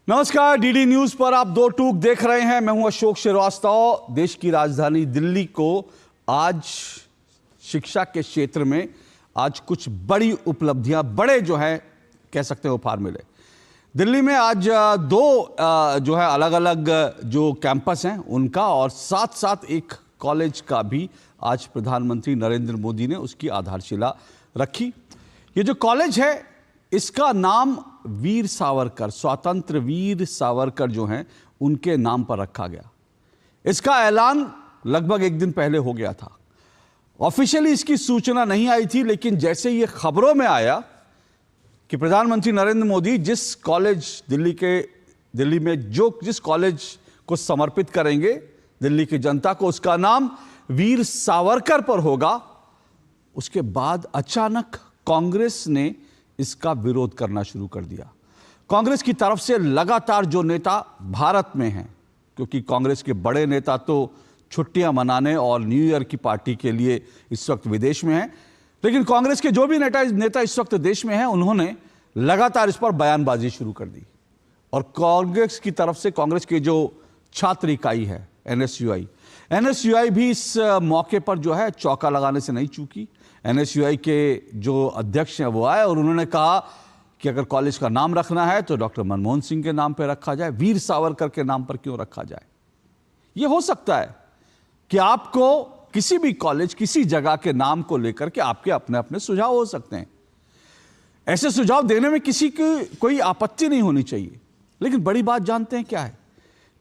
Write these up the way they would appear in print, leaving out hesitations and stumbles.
नमस्कार, DD news पर आप दो टूक देख रहे हैं। मैं हूं अशोक श्रीवास्तव। देश की राजधानी दिल्ली को आज शिक्षा के क्षेत्र में आज कुछ बड़ी उपलब्धियां, बड़े जो है कह सकते हैं उपहार मिले। दिल्ली में आज दो जो है अलग अलग जो कैंपस हैं उनका, और साथ साथ एक कॉलेज का भी आज प्रधानमंत्री नरेंद्र मोदी ने उसकी आधारशिला रखी। ये जो कॉलेज है इसका नाम वीर सावरकर, स्वतंत्र वीर सावरकर जो हैं उनके नाम पर रखा गया। इसका ऐलान लगभग एक दिन पहले हो गया था। ऑफिशियली इसकी सूचना नहीं आई थी, लेकिन जैसे ये खबरों में आया कि प्रधानमंत्री नरेंद्र मोदी जिस कॉलेज दिल्ली में जिस कॉलेज को समर्पित करेंगे दिल्ली की जनता को, उसका नाम वीर सावरकर पर होगा, उसके बाद अचानक कांग्रेस ने इसका विरोध करना शुरू कर दिया। कांग्रेस की तरफ से लगातार जो नेता भारत में हैं, क्योंकि कांग्रेस के बड़े नेता तो छुट्टियां मनाने और न्यू ईयर की पार्टी के लिए इस वक्त विदेश में हैं, लेकिन कांग्रेस के जो भी नेता इस वक्त देश में हैं, उन्होंने लगातार इस पर बयानबाजी शुरू कर दी। और कांग्रेस की तरफ से कांग्रेस की जो छात्र इकाई है एनएसयूआई भी इस मौके पर जो है चौका लगाने से नहीं चूकी। एनएसयूआई के जो अध्यक्ष हैं वो आए और उन्होंने कहा कि अगर कॉलेज का नाम रखना है तो डॉक्टर मनमोहन सिंह के नाम पर रखा जाए, वीर सावरकर के नाम पर क्यों रखा जाए। यह हो सकता है कि आपको किसी भी कॉलेज, किसी जगह के नाम को लेकर के आपके अपने अपने सुझाव हो सकते हैं। ऐसे सुझाव देने में किसी की कोई आपत्ति नहीं होनी चाहिए, लेकिन बड़ी बात जानते हैं क्या है?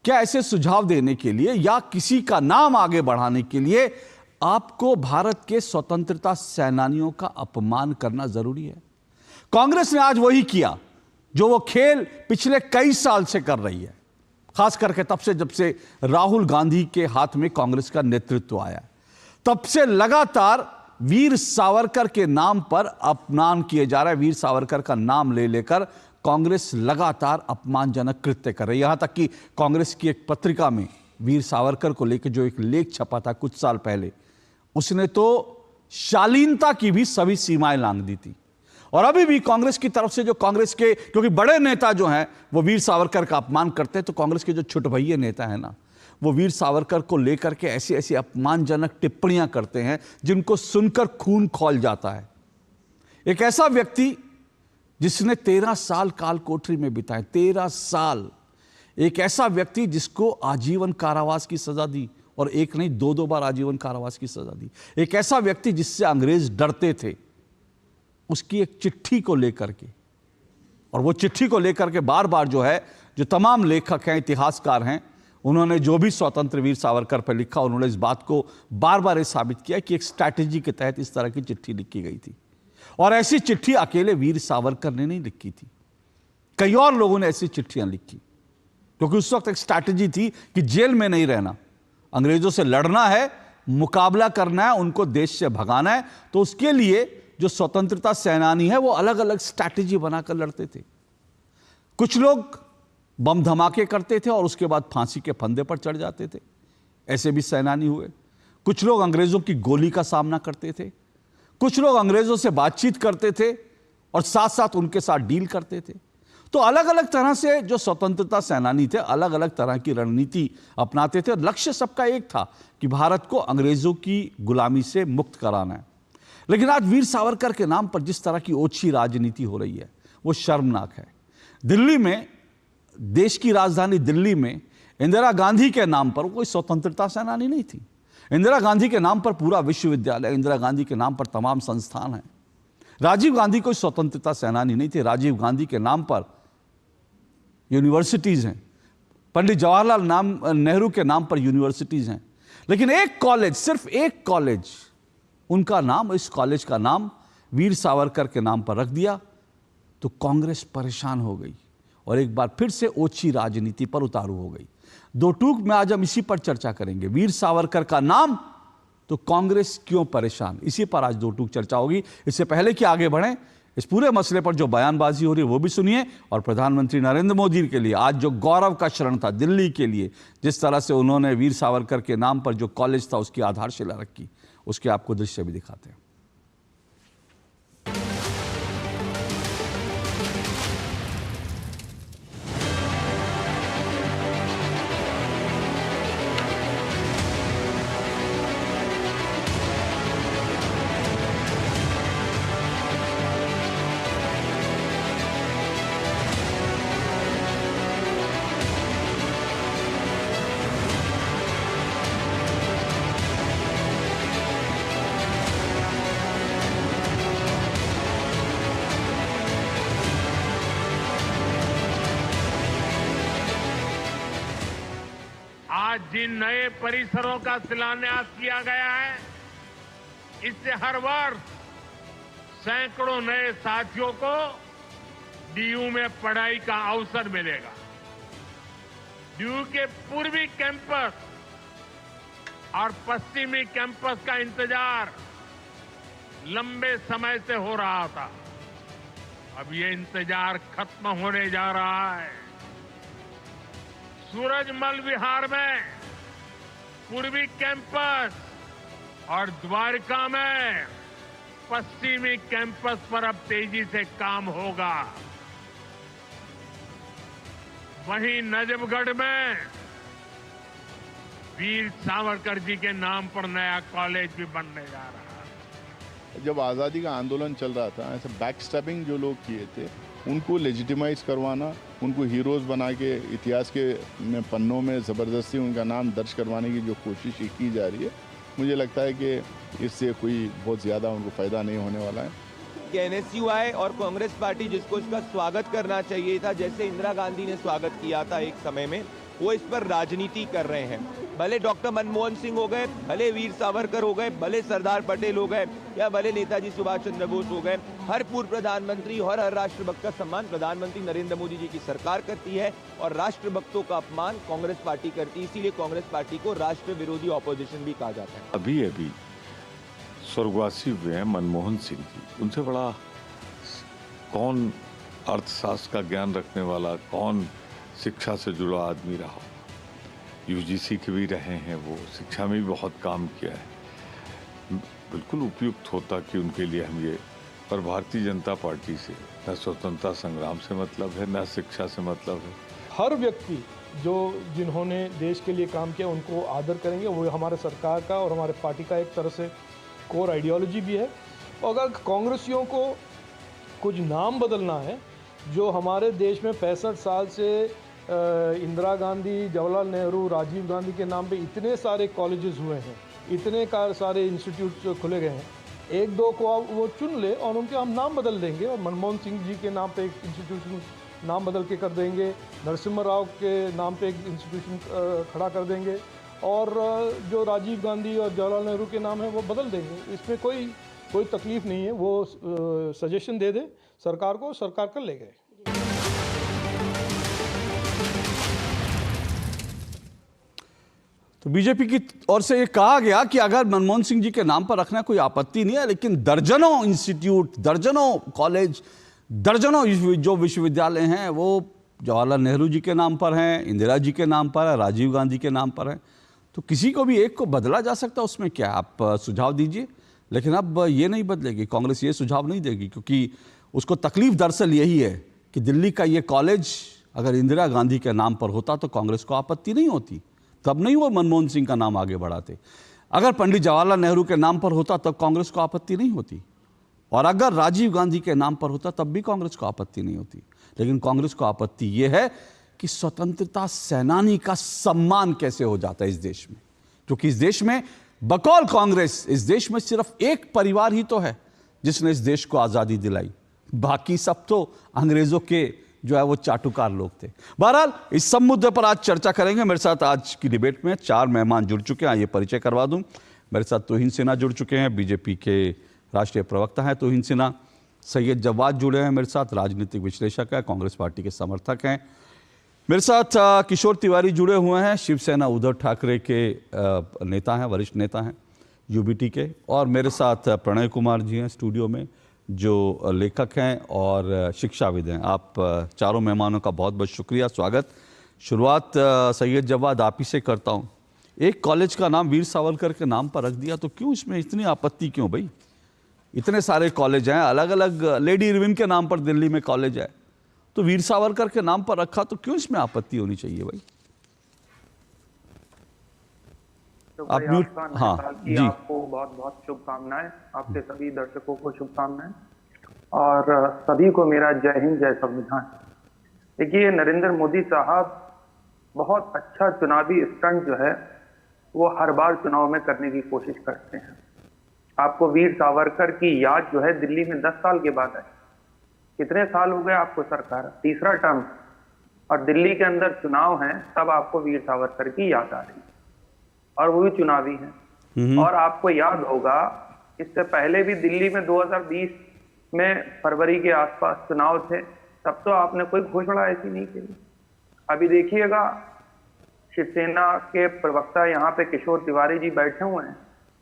क्या ऐसे सुझाव देने के लिए या किसी का नाम आगे बढ़ाने के लिए आपको भारत के स्वतंत्रता सेनानियों का अपमान करना जरूरी है? कांग्रेस ने आज वही किया जो वो खेल पिछले कई साल से कर रही है, खास करके तब से जब से राहुल गांधी के हाथ में कांग्रेस का नेतृत्व आया, तब से लगातार वीर सावरकर के नाम पर अपमान किए जा रहा है। वीर सावरकर का नाम ले लेकर कांग्रेस लगातार अपमानजनक कृत्य कर रही है। यहां तक कि कांग्रेस की एक पत्रिका में वीर सावरकर को लेकर जो एक लेख छपा था कुछ साल पहले, उसने तो शालीनता की भी सभी सीमाएं लांघ दी थी। और अभी भी कांग्रेस की तरफ से जो कांग्रेस के, क्योंकि बड़े नेता जो हैं वो वीर सावरकर का अपमान करते हैं, तो कांग्रेस के जो छुटभइये नेता हैं ना, वो वीर सावरकर को लेकर के ऐसी ऐसी अपमानजनक टिप्पणियां करते हैं जिनको सुनकर खून खौल जाता है। एक ऐसा व्यक्ति जिसने 13 साल काल कोठरी में बिताए, 13 साल, एक ऐसा व्यक्ति जिसको आजीवन कारावास की सजा दी, और एक नहीं दो बार आजीवन कारावास की सजा दी। एक ऐसा व्यक्ति जिससे अंग्रेज डरते थे, उसकी एक चिट्ठी को लेकर के, और वो चिट्ठी को लेकर के बार बार जो है, जो तमाम लेखक हैं, इतिहासकार हैं, उन्होंने जो भी स्वतंत्र वीर सावरकर पर लिखा, उन्होंने इस बात को बार बार साबित किया कि एक स्ट्रैटेजी के तहत इस तरह की चिट्ठी लिखी गई थी। और ऐसी चिट्ठी अकेले वीर सावरकर ने नहीं लिखी थी, कई और लोगों ने ऐसी चिट्ठियां लिखी, क्योंकि उस वक्त एक स्ट्रैटेजी थी कि जेल में नहीं रहना, अंग्रेजों से लड़ना है, मुकाबला करना है, उनको देश से भगाना है। तो उसके लिए जो स्वतंत्रता सेनानी है वो अलग अलग स्ट्रैटेजी बनाकर लड़ते थे। कुछ लोग बम धमाके करते थे और उसके बाद फांसी के फंदे पर चढ़ जाते थे, ऐसे भी सेनानी हुए। कुछ लोग अंग्रेजों की गोली का सामना करते थे, कुछ लोग अंग्रेजों से बातचीत करते थे और साथ साथ उनके साथ डील करते थे। तो अलग अलग तरह से जो स्वतंत्रता सेनानी थे अलग अलग तरह की रणनीति अपनाते थे, और लक्ष्य सबका एक था कि भारत को अंग्रेजों की गुलामी से मुक्त कराना है। लेकिन आज वीर सावरकर के नाम पर जिस तरह की ओछी राजनीति हो रही है वो शर्मनाक है। दिल्ली में, देश की राजधानी दिल्ली में, इंदिरा गांधी के नाम पर कोई स्वतंत्रता सेनानी नहीं थी। इंदिरा गांधी के नाम पर पूरा विश्वविद्यालय, इंदिरा गांधी के नाम पर तमाम संस्थान हैं। राजीव गांधी कोई स्वतंत्रता सेनानी नहीं थे, राजीव गांधी के नाम पर यूनिवर्सिटीज हैं, पंडित जवाहरलाल नेहरू के नाम पर यूनिवर्सिटीज हैं। लेकिन एक कॉलेज, सिर्फ एक कॉलेज, उनका नाम, इस कॉलेज का नाम वीर सावरकर के नाम पर रख दिया, तो कांग्रेस परेशान हो गई और एक बार फिर से ओछी राजनीति पर उतारू हो गई। दो टूक में आज हम इसी पर चर्चा करेंगे। वीर सावरकर का नाम, तो कांग्रेस क्यों परेशान, इसी पर आज दो टूक चर्चा होगी। इससे पहले कि आगे बढ़ें, इस पूरे मसले पर जो बयानबाजी हो रही है वो भी सुनिए, और प्रधानमंत्री नरेंद्र मोदी के लिए आज जो गौरव का क्षण था दिल्ली के लिए, जिस तरह से उन्होंने वीर सावरकर के नाम पर जो कॉलेज था उसकी आधारशिला रखी, उसके आपको दृश्य भी दिखाते हैं। आज जिन नए परिसरों का शिलान्यास किया गया है, इससे हर वर्ष सैकड़ों नए साथियों को डीयू में पढ़ाई का अवसर मिलेगा। डीयू के पूर्वी कैंपस और पश्चिमी कैंपस का इंतजार लंबे समय से हो रहा था। अब ये इंतजार खत्म होने जा रहा है। सूरजमल विहार में पूर्वी कैंपस और द्वारका में पश्चिमी कैंपस पर अब तेजी से काम होगा। वहीं नजफगढ़ में वीर सावरकर जी के नाम पर नया कॉलेज भी बनने जा रहा है। जब आज़ादी का आंदोलन चल रहा था, ऐसे बैक स्टैपिंग जो लोग किए थे उनको लेजिटिमाइज करवाना, उनको हीरोज बना के इतिहास के पन्नों में ज़बरदस्ती उनका नाम दर्ज करवाने की जो कोशिश की जा रही है, मुझे लगता है कि इससे कोई बहुत ज़्यादा उनको फ़ायदा नहीं होने वाला है। कि एनएसयूआई और कांग्रेस पार्टी जिसको इसका स्वागत करना चाहिए था, जैसे इंदिरा गांधी ने स्वागत किया था एक समय में, वो इस पर राजनीति कर रहे हैं। भले डॉक्टर मनमोहन सिंह हो गए, भले वीर सावरकर हो गए, भले सरदार पटेल हो गए या भले नेताजी सुभाष चंद्र बोस हो गए, हर पूर्व प्रधानमंत्री और हर राष्ट्रभक्त का सम्मान प्रधानमंत्री नरेंद्र मोदी जी की सरकार करती है और राष्ट्रभक्तों का अपमान कांग्रेस पार्टी करती है। इसीलिए कांग्रेस पार्टी को राष्ट्र विरोधी ऑपोजिशन भी कहा जाता है। अभी स्वर्गवासी हुए हैं मनमोहन सिंह जी, उनसे बड़ा कौन अर्थशास्त्र का ज्ञान रखने वाला, कौन शिक्षा से जुड़ा आदमी रहा। यूजीसी के भी रहे हैं, वो शिक्षा में भी बहुत काम किया है। बिल्कुल उपयुक्त होता कि उनके लिए हम ये, पर भारतीय जनता पार्टी से न स्वतंत्रता संग्राम से मतलब है, न शिक्षा से मतलब है। हर व्यक्ति जिन्होंने देश के लिए काम किया उनको आदर करेंगे। वो हमारे सरकार का और हमारे पार्टी का एक तरह से कोर आइडियोलॉजी भी है। और अगर कांग्रेसियों को कुछ नाम बदलना है, जो हमारे देश में 65 साल से इंदिरा गांधी, जवाहरलाल नेहरू, राजीव गांधी के नाम पे इतने सारे कॉलेजेस हुए हैं, इतने सारे इंस्टीट्यूट खुले गए हैं, एक दो को आप वो चुन ले और उनके हम नाम बदल देंगे। और मनमोहन सिंह जी के नाम पे एक इंस्टीट्यूशन नाम बदल के कर देंगे, नरसिम्हा राव के नाम पे एक इंस्टीट्यूशन खड़ा कर देंगे और जो राजीव गांधी और जवाहरलाल नेहरू के नाम है वो बदल देंगे। इसमें कोई तकलीफ नहीं है। वो सजेशन दे दे सरकार को, सरकार कर ले गए। तो बीजेपी की ओर से ये कहा गया कि अगर मनमोहन सिंह जी के नाम पर रखना कोई आपत्ति नहीं है, लेकिन दर्जनों इंस्टीट्यूट, दर्जनों कॉलेज, दर्जनों जो विश्वविद्यालय हैं वो जवाहरलाल नेहरू जी के नाम पर हैं, इंदिरा जी के नाम पर है, राजीव गांधी के नाम पर हैं। तो किसी को भी एक को बदला जा सकता है, उसमें क्या, आप सुझाव दीजिए। लेकिन अब ये नहीं बदलेगी, कांग्रेस ये सुझाव नहीं देगी, क्योंकि उसको तकलीफ दरअसल यही है कि दिल्ली का ये कॉलेज अगर इंदिरा गांधी के नाम पर होता तो कांग्रेस को आपत्ति नहीं होती, तब नहीं वो मनमोहन सिंह का नाम आगे बढ़ाते। अगर पंडित जवाहरलाल नेहरू के नाम पर होता तब कांग्रेस को आपत्ति नहीं होती, और अगर राजीव गांधी के नाम पर होता तब भी कांग्रेस को आपत्ति नहीं होती। लेकिन कांग्रेस को आपत्ति ये है कि स्वतंत्रता सेनानी का सम्मान कैसे हो जाता है इस देश में, क्योंकि इस देश में बकौल कांग्रेस, इस देश में सिर्फ एक परिवार ही तो है जिसने इस देश को आज़ादी दिलाई, बाकी सब तो अंग्रेजों के जो है वो चाटुकार लोग थे। बहरहाल इस सब मुद्दे पर आज चर्चा करेंगे। मेरे साथ आज की डिबेट में 4 मेहमान जुड़ चुके हैं, आइए परिचय करवा दूं। मेरे साथ तौहीन सिन्हा जुड़ चुके हैं, बीजेपी के राष्ट्रीय प्रवक्ता हैं तौहीन सिन्हा। सैयद जवाद जुड़े हैं मेरे साथ, राजनीतिक विश्लेषक है, कांग्रेस पार्टी के समर्थक हैं। मेरे साथ किशोर तिवारी जुड़े हुए हैं, शिवसेना उद्धव ठाकरे के नेता हैं, वरिष्ठ नेता हैं यूबीटी के। और मेरे साथ प्रणय कुमार जी हैं स्टूडियो में, जो लेखक हैं और शिक्षाविद हैं। आप चारों मेहमानों का बहुत बहुत शुक्रिया, स्वागत। शुरुआत सैयद जवाद आप ही से करता हूँ। एक कॉलेज का नाम वीर सावरकर के नाम पर रख दिया, तो क्यों इसमें इतनी आपत्ति क्यों भाई? इतने सारे कॉलेज हैं, अलग अलग, लेडी इरविन के नाम पर दिल्ली में कॉलेज है, तो वीर सावरकर के नाम पर रखा, तो क्यों इसमें आपत्ति होनी चाहिए भाई? तो आप म्यूट, हाँ जी। आपको बहुत बहुत शुभकामनाएं, आपके सभी दर्शकों को शुभकामनाएं और सभी को मेरा जय हिंद, जय संविधान। देखिए, नरेंद्र मोदी साहब बहुत अच्छा चुनावी स्टंट जो है वो हर बार चुनाव में करने की कोशिश करते हैं। आपको वीर सावरकर की याद जो है दिल्ली में 10 साल के बाद आई। कितने साल हो गए आपको सरकार? तीसरा टर्म। और दिल्ली के अंदर चुनाव हैं, तब आपको वीर सावरकर की याद आ रही है, और वो भी चुनावी है। और आपको याद होगा इससे पहले भी दिल्ली में 2020 में फरवरी के आसपास चुनाव थे, तब तो आपने कोई घोषणा ऐसी नहीं की। अभी देखिएगा शिवसेना के प्रवक्ता यहाँ पे किशोर तिवारी जी बैठे हुए हैं,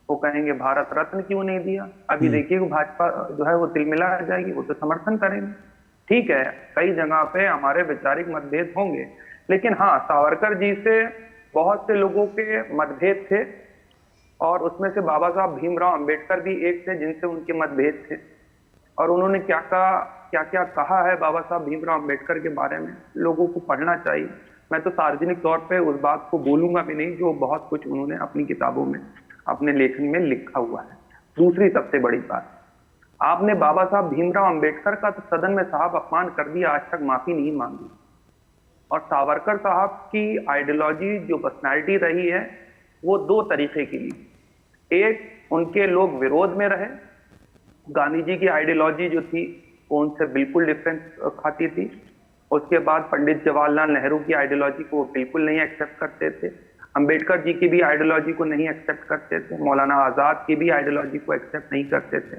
वो कहेंगे भारत रत्न क्यों नहीं दिया। अभी देखिए भाजपा जो है वो तिलमिला जाएगी, वो तो समर्थन करेंगे। ठीक है, कई जगह पे हमारे वैचारिक मतभेद होंगे, लेकिन हाँ, सावरकर जी से बहुत से लोगों के मतभेद थे, और उसमें से बाबा साहब भीमराव अंबेडकर भी एक थे जिनसे उनके मतभेद थे। और उन्होंने क्या क्या कहा है बाबा साहब भीमराव अंबेडकर के बारे में, लोगों को पढ़ना चाहिए। मैं तो सार्वजनिक तौर पे उस बात को बोलूंगा भी नहीं जो बहुत कुछ उन्होंने अपनी किताबों में, अपने लेखन में लिखा हुआ है। दूसरी सबसे बड़ी बात, आपने बाबा साहब भीमराव अंबेडकर का तो सदन में साहब अपमान कर दिया, आज तक माफी नहीं मांगी। और सावरकर साहब की आइडियोलॉजी जो पर्सनैलिटी रही है वो दो तरीके की थी। एक, उनके लोग विरोध में रहे, गांधी जी की आइडियोलॉजी जो थी वो उनसे बिल्कुल डिफरेंस खाती थी। उसके बाद पंडित जवाहरलाल नेहरू की आइडियोलॉजी को वो बिल्कुल नहीं एक्सेप्ट करते थे, अंबेडकर जी की भी आइडियोलॉजी को नहीं एक्सेप्ट करते थे, मौलाना आजाद की भी आइडियोलॉजी को एक्सेप्ट नहीं करते थे,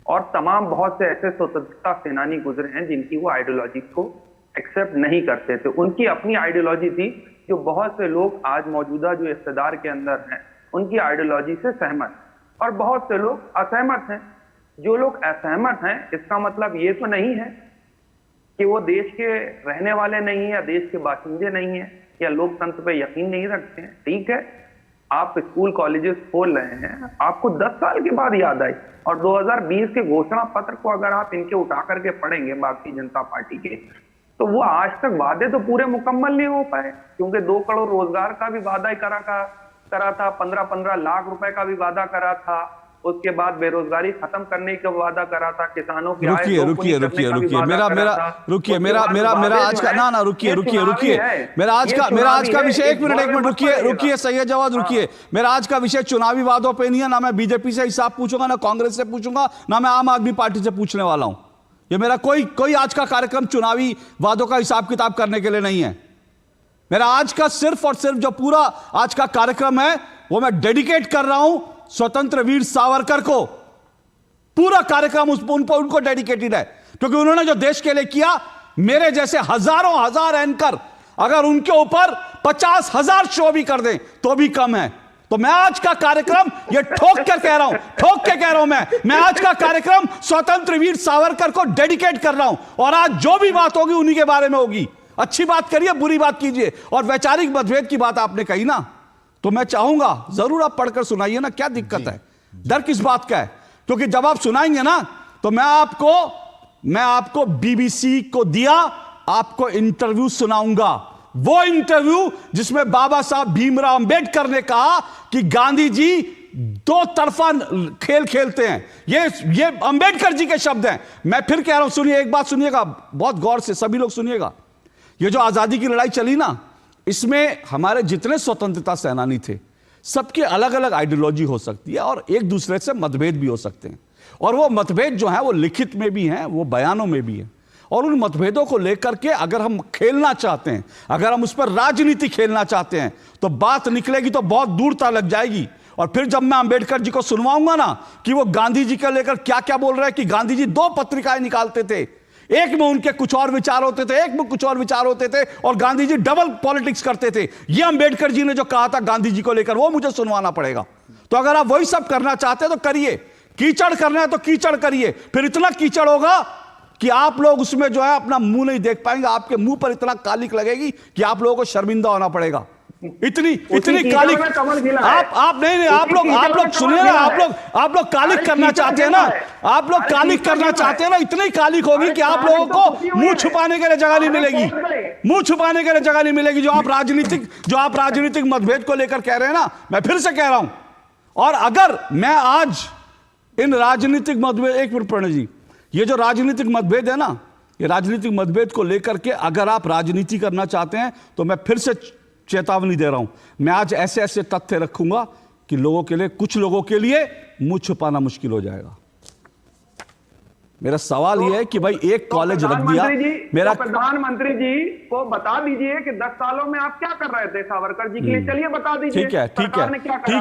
और तमाम बहुत से ऐसे स्वतंत्रता सेनानी गुजरे हैं जिनकी वो आइडियोलॉजी को एक्सेप्ट नहीं करते थे। उनकी अपनी आइडियोलॉजी थी, जो बहुत से लोग आज मौजूदा जो इक़्तिदार के अंदर हैं उनकी आइडियोलॉजी से सहमत, और बहुत से लोग असहमत हैं। जो लोग असहमत हैं, इसका मतलब ये तो नहीं है कि वो देश के रहने वाले नहीं है या देश के बाशिंदे नहीं है या लोकतंत्र पे यकीन नहीं रखते हैं। ठीक है, आप स्कूल कॉलेजेस खोल रहे हैं, आपको 10 साल के बाद याद आई, और 2020 के घोषणा पत्र को अगर आप इनके उठा करके पढ़ेंगे भारतीय जनता पार्टी के, तो वो आज तक वादे तो पूरे मुकम्मल नहीं हो पाए, क्योंकि 2 करोड़ रोजगार का भी वादा करा था, 15-15 लाख रुपए का भी वादा करा था, उसके बाद बेरोजगारी खत्म करने का वादा करा था, किसानों की रुकिए आज का विषय, एक मिनट रुकिए सैयद जवाद, रुकिए। मेरा आज का विषय चुनावी वादों पे नहीं है, ना मैं बीजेपी से हिसाब पूछूंगा, ना कांग्रेस से पूछूंगा, ना मैं आम आदमी पार्टी से पूछने वाला हूं। ये मेरा कोई आज का कार्यक्रम चुनावी वादों का हिसाब किताब करने के लिए नहीं है। मेरा आज का सिर्फ और सिर्फ जो पूरा आज का कार्यक्रम है वो मैं डेडिकेट कर रहा हूं स्वतंत्र वीर सावरकर को। पूरा कार्यक्रम उनको डेडिकेटेड है, क्योंकि उन्होंने जो देश के लिए किया, मेरे जैसे हजार एंकर अगर उनके ऊपर 50,000 शो भी कर दें तो भी कम है। तो मैं आज का कार्यक्रम ये ठोक के कह रहा हूं मैं आज का कार्यक्रम स्वतंत्र वीर सावरकर को डेडिकेट कर रहा हूं, और आज जो भी बात होगी उन्हीं के बारे में होगी। अच्छी बात करिए, बुरी बात कीजिए, और वैचारिक मतभेद की बात आपने कही ना, तो मैं चाहूंगा जरूर आप पढ़कर सुनाइए ना, क्या दिक्कत है, डर किस बात का है? क्योंकि जब आप सुनाएंगे ना तो मैं आपको बीबीसी को दिया आपको इंटरव्यू सुनाऊंगा, वो इंटरव्यू जिसमें बाबा साहब भीमराव अंबेडकर ने कहा कि गांधी जी 2 तरफा खेल खेलते हैं। ये अंबेडकर जी के शब्द हैं। मैं फिर कह रहा हूं, सुनिए, एक बात सुनिएगा बहुत गौर से, सभी लोग सुनिएगा। ये जो आजादी की लड़ाई चली ना, इसमें हमारे जितने स्वतंत्रता सेनानी थे, सबके अलग अलग आइडियोलॉजी हो सकती है और एक दूसरे से मतभेद भी हो सकते हैं, और वो मतभेद जो है वो लिखित में भी हैं, वो बयानों में भी हैं। और उन मतभेदों को लेकर के अगर हम खेलना चाहते हैं, अगर हम उस पर राजनीति खेलना चाहते हैं, तो बात निकलेगी तो बहुत दूर तक लग जाएगी। और फिर जब मैं अंबेडकर जी को सुनवाऊंगा ना कि वो गांधी जी को लेकर क्या क्या बोल रहे हैं, कि गांधी जी 2 पत्रिकाएं निकालते थे, एक में उनके कुछ और विचार होते थे, एक में कुछ और विचार होते थे, और गांधी जी डबल पॉलिटिक्स करते थे। ये अंबेडकर जी ने जो कहा था गांधी जी को लेकर, वो मुझे सुनवाना पड़ेगा। तो अगर आप वही सब करना चाहते हैं तो करिए, कीचड़ करना है तो कीचड़ करिए, फिर इतना कीचड़ होगा कि आप लोग उसमें जो है अपना मुंह नहीं देख पाएंगे, आपके मुंह पर इतना कालिक लगेगी कि आप लोगों को शर्मिंदा होना पड़ेगा। इतनी कालिक आप लोग सुनिए ना, आप लोग कालिक करना चाहते हैं ना, आप लोग कालिक करना चाहते हैं ना, इतनी कालिक होगी कि आप लोगों को मुंह छुपाने के लिए जगह नहीं मिलेगी, मुंह छुपाने के लिए जगह नहीं मिलेगी। जो आप राजनीतिक मतभेद को लेकर कह रहे हैं ना, मैं फिर से कह रहा हूं, और अगर मैं आज इन राजनीतिक मतभेद, एक मिनट प्रणय जी, ये जो राजनीतिक मतभेद है ना, ये राजनीतिक मतभेद को लेकर के अगर आप राजनीति करना चाहते हैं तो मैं फिर से चेतावनी दे रहा हूं, मैं आज ऐसे ऐसे तथ्य रखूंगा कि कुछ लोगों के लिए मुंह छुपाना मुश्किल हो जाएगा। मेरा सवाल ये है कि भाई एक कॉलेज रख दिया, मेरा प्रधानमंत्री जी को बता दीजिए कि 10 सालों में आप क्या कर रहे थे सावरकर जी के लिए, चलिए बता दीजिए। ठीक